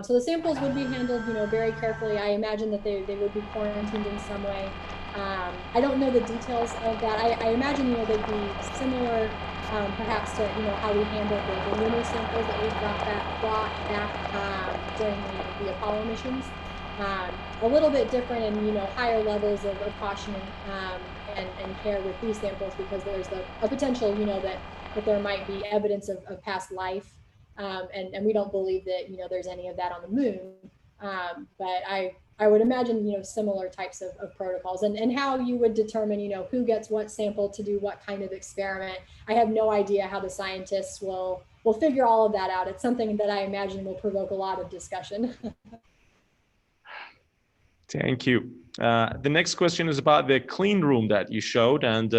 So the samples would be handled very carefully. I imagine that they would be quarantined in some way. I don't know the details of that. I imagine they'd be similar, perhaps to how we handled the lunar samples that we brought back during the Apollo missions. A little bit different and higher levels of caution and care with these samples, because there's a potential that there might be evidence of past life, and we don't believe that there's any of that on the moon. But I would imagine similar types of protocols, and how you would determine who gets what sample to do what kind of experiment. I have no idea how the scientists will figure all of that out. It's something that I imagine will provoke a lot of discussion. Thank you. The next question is about the clean room that you showed, and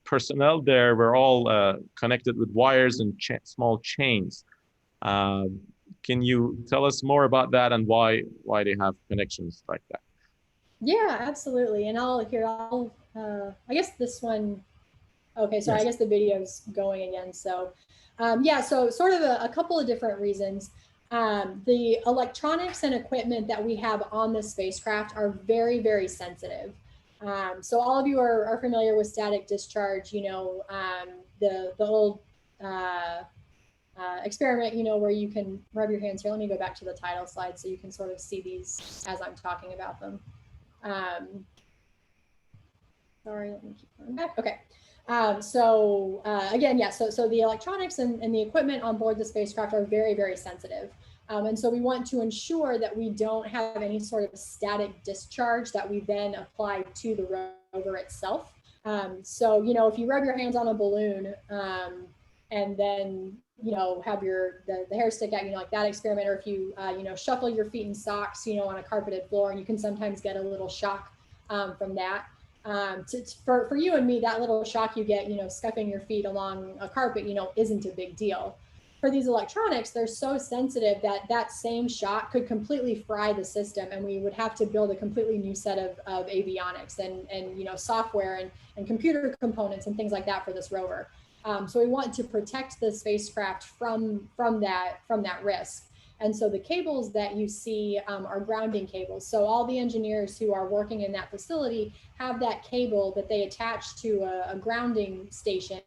personnel there were all connected with wires and small chains. Can you tell us more about that and why they have connections like that? Yeah, absolutely. And I guess this one, okay, so yes. I guess the video's going again. So yeah, so sort of a couple of different reasons. The electronics and equipment that we have on the spacecraft are very, very sensitive. So all of you are familiar with static discharge, the old experiment, where you can rub your hands here. Let me go back to the title slide so you can sort of see these as I'm talking about them. Sorry, let me keep going back. Okay. Again, yeah, so the electronics and the equipment on board the spacecraft are very, very sensitive. And so we want to ensure that we don't have any sort of static discharge that we then apply to the rover itself. So, if you rub your hands on a balloon and then, have the hair stick out, like that experiment, or if you, shuffle your feet in socks, on a carpeted floor, and you can sometimes get a little shock from that. For you and me, that little shock you get, scuffing your feet along a carpet, isn't a big deal. For these electronics, they're so sensitive that same shock could completely fry the system, and we would have to build a completely new set of avionics and software and computer components and things like that for this rover. So we want to protect the spacecraft from that risk. And so the cables that you see are grounding cables. So all the engineers who are working in that facility have that cable that they attach to a grounding station,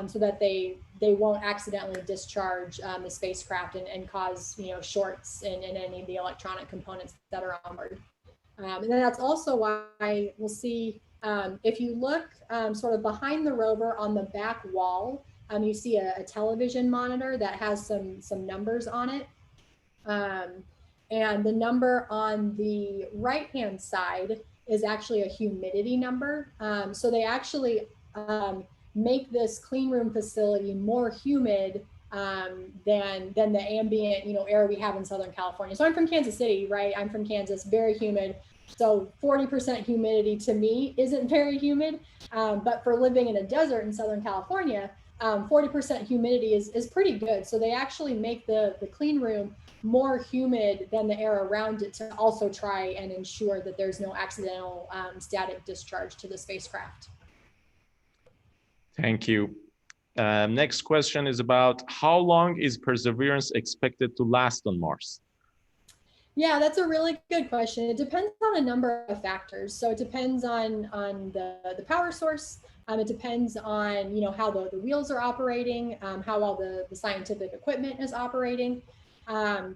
so that they won't accidentally discharge the spacecraft and cause shorts in any of the electronic components that are on board. And then that's also why we'll see, if you look sort of behind the rover on the back wall, you see a television monitor that has some numbers on it. And the number on the right-hand side is actually a humidity number. So they actually make this clean room facility more humid than the ambient air we have in Southern California. So I'm from Kansas City, right? I'm from Kansas, very humid. So 40% humidity to me isn't very humid, but for living in a desert in Southern California, 40% humidity is pretty good. So they actually make the clean room more humid than the air around it to also try and ensure that there's no accidental static discharge to the spacecraft. Thank you. Next question is about how long is Perseverance expected to last on Mars? Yeah, that's a really good question. It depends on a number of factors. So it depends on the power source. It depends on how the wheels are operating, how well the scientific equipment is operating.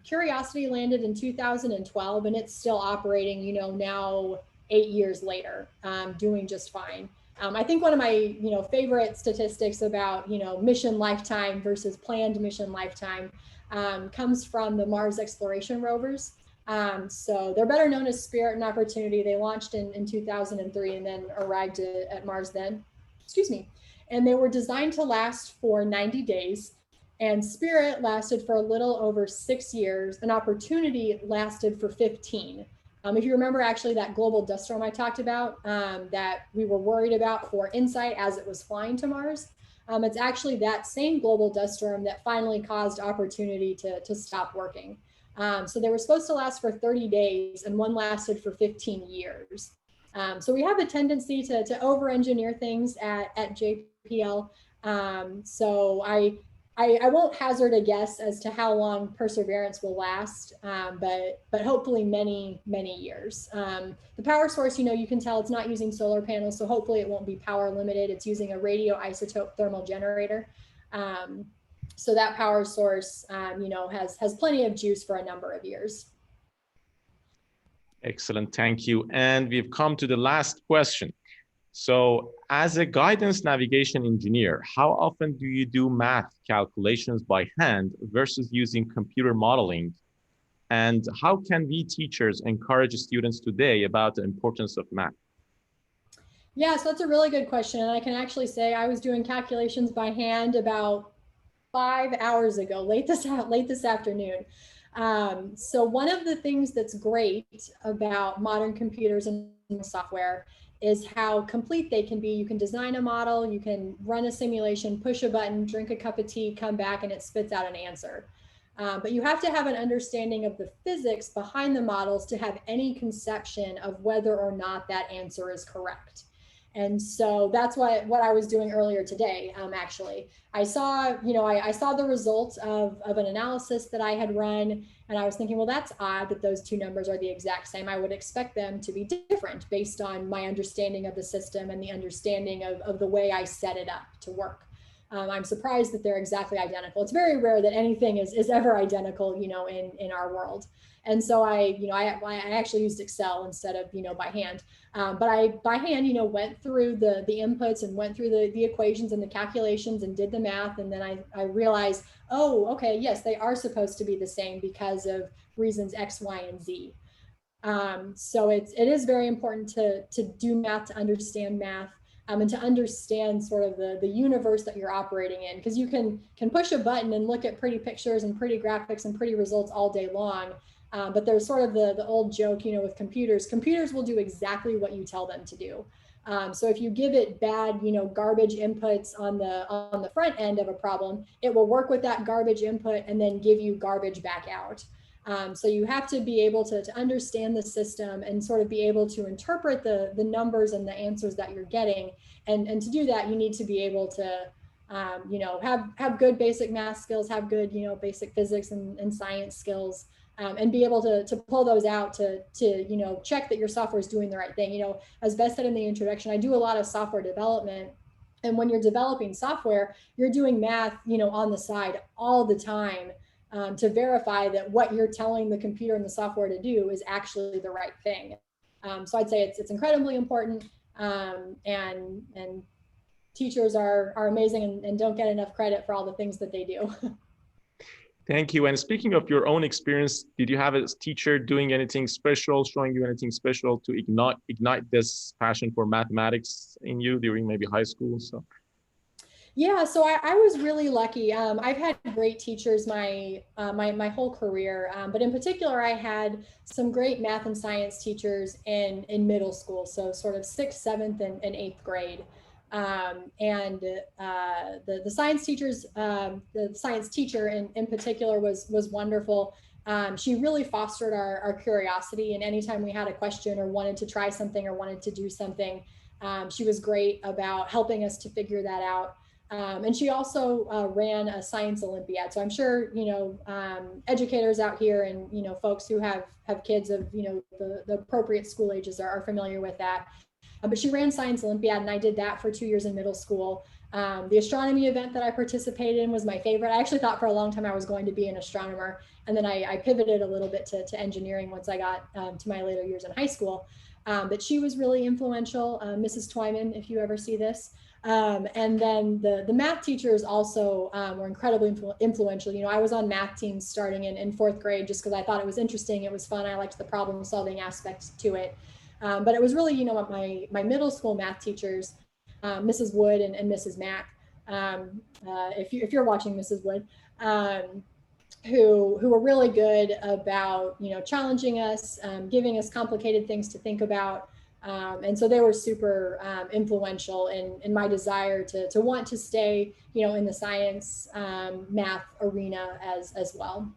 Curiosity landed in 2012, and it's still operating, now 8 years later, doing just fine. I think one of my, favorite statistics about, mission lifetime versus planned mission lifetime comes from the Mars exploration rovers. So they're better known as Spirit and Opportunity. They launched in 2003 and then arrived at Mars then. Excuse me. And they were designed to last for 90 days. And Spirit lasted for a little over 6 years. And Opportunity lasted for 15. If you remember, actually, that global dust storm I talked about that we were worried about for InSight as it was flying to Mars, It's actually that same global dust storm that finally caused opportunity to stop working. So they were supposed to last for 30 days and one lasted for 15 years. So we have a tendency to over-engineer things at JPL. So I won't hazard a guess as to how long perseverance will last, but hopefully many years. The power source, you can tell it's not using solar panels, so hopefully it won't be power limited. It's using a radioisotope thermal generator. So that power source, has plenty of juice for a number of years. Excellent, thank you. And we've come to the last question. So as a guidance navigation engineer, how often do you do math calculations by hand versus using computer modeling? And how can we teachers encourage students today about the importance of math? Yeah, so that's a really good question. And I can actually say I was doing calculations by hand about 5 hours ago, late this afternoon. So one of the things that's great about modern computers and software is how complete they can be. You can design a model, you can run a simulation, push a button, drink a cup of tea, come back, and it spits out an answer. But you have to have an understanding of the physics behind the models to have any conception of whether or not that answer is correct. And so that's what I was doing earlier today. Actually, I saw, I saw the results of an analysis that I had run, and I was thinking, well, that's odd that those two numbers are the exact same. I would expect them to be different based on my understanding of the system and the understanding of the way I set it up to work. I'm surprised that they're exactly identical. It's very rare that anything is ever identical, in our world. And so I actually used Excel instead of, by hand. But I, by hand, went through the inputs and went through the equations and the calculations and did the math. And then I realized, oh, okay, yes, they are supposed to be the same because of reasons X, Y, and Z. So it is very important to do math, to understand math. And to understand sort of the universe that you're operating in, because you can push a button and look at pretty pictures and pretty graphics and pretty results all day long. But there's sort of the old joke, with computers will do exactly what you tell them to do. So if you give it bad, garbage inputs on the front end of a problem, it will work with that garbage input and then give you garbage back out. So you have to be able to understand the system and sort of be able to interpret the numbers and the answers that you're getting. And to do that, you need to be able to, have good basic math skills, have good, basic physics and science skills, and be able to pull those out to check that your software is doing the right thing. As Beth said in the introduction, I do a lot of software development. And when you're developing software, you're doing math, on the side all the time. To verify that what you're telling the computer and the software to do is actually the right thing. So I'd say it's incredibly important, and teachers are amazing and don't get enough credit for all the things that they do. Thank you. And speaking of your own experience, did you have a teacher doing anything special, showing you anything special to ignite this passion for mathematics in you during maybe high school? So. Yeah, so I was really lucky. I've had great teachers my whole career, but in particular, I had some great math and science teachers in middle school, so sort of 6th, 7th, and 8th grade. And the science teachers, the science teacher in particular was wonderful. She really fostered our curiosity, and anytime we had a question or wanted to try something or wanted to do something, she was great about helping us to figure that out. And she also ran a science Olympiad. So I'm sure, educators out here and, folks who have kids of, the appropriate school ages are familiar with that. But she ran science Olympiad, and I did that for 2 years in middle school. The astronomy event that I participated in was my favorite. I actually thought for a long time I was going to be an astronomer. And then I pivoted a little bit to engineering once I got to my later years in high school. But she was really influential, Mrs. Twyman, if you ever see this. And then the math teachers also were incredibly influential. I was on math teams starting in 4th grade just because I thought it was interesting. It was fun. I liked the problem solving aspect to it. But it was really, my middle school math teachers, Mrs. Wood and Mrs. Mack, if you're watching, Mrs. Wood, who were really good about, challenging us, giving us complicated things to think about. And so they were super influential in my desire to want to stay, in the science, math arena as well.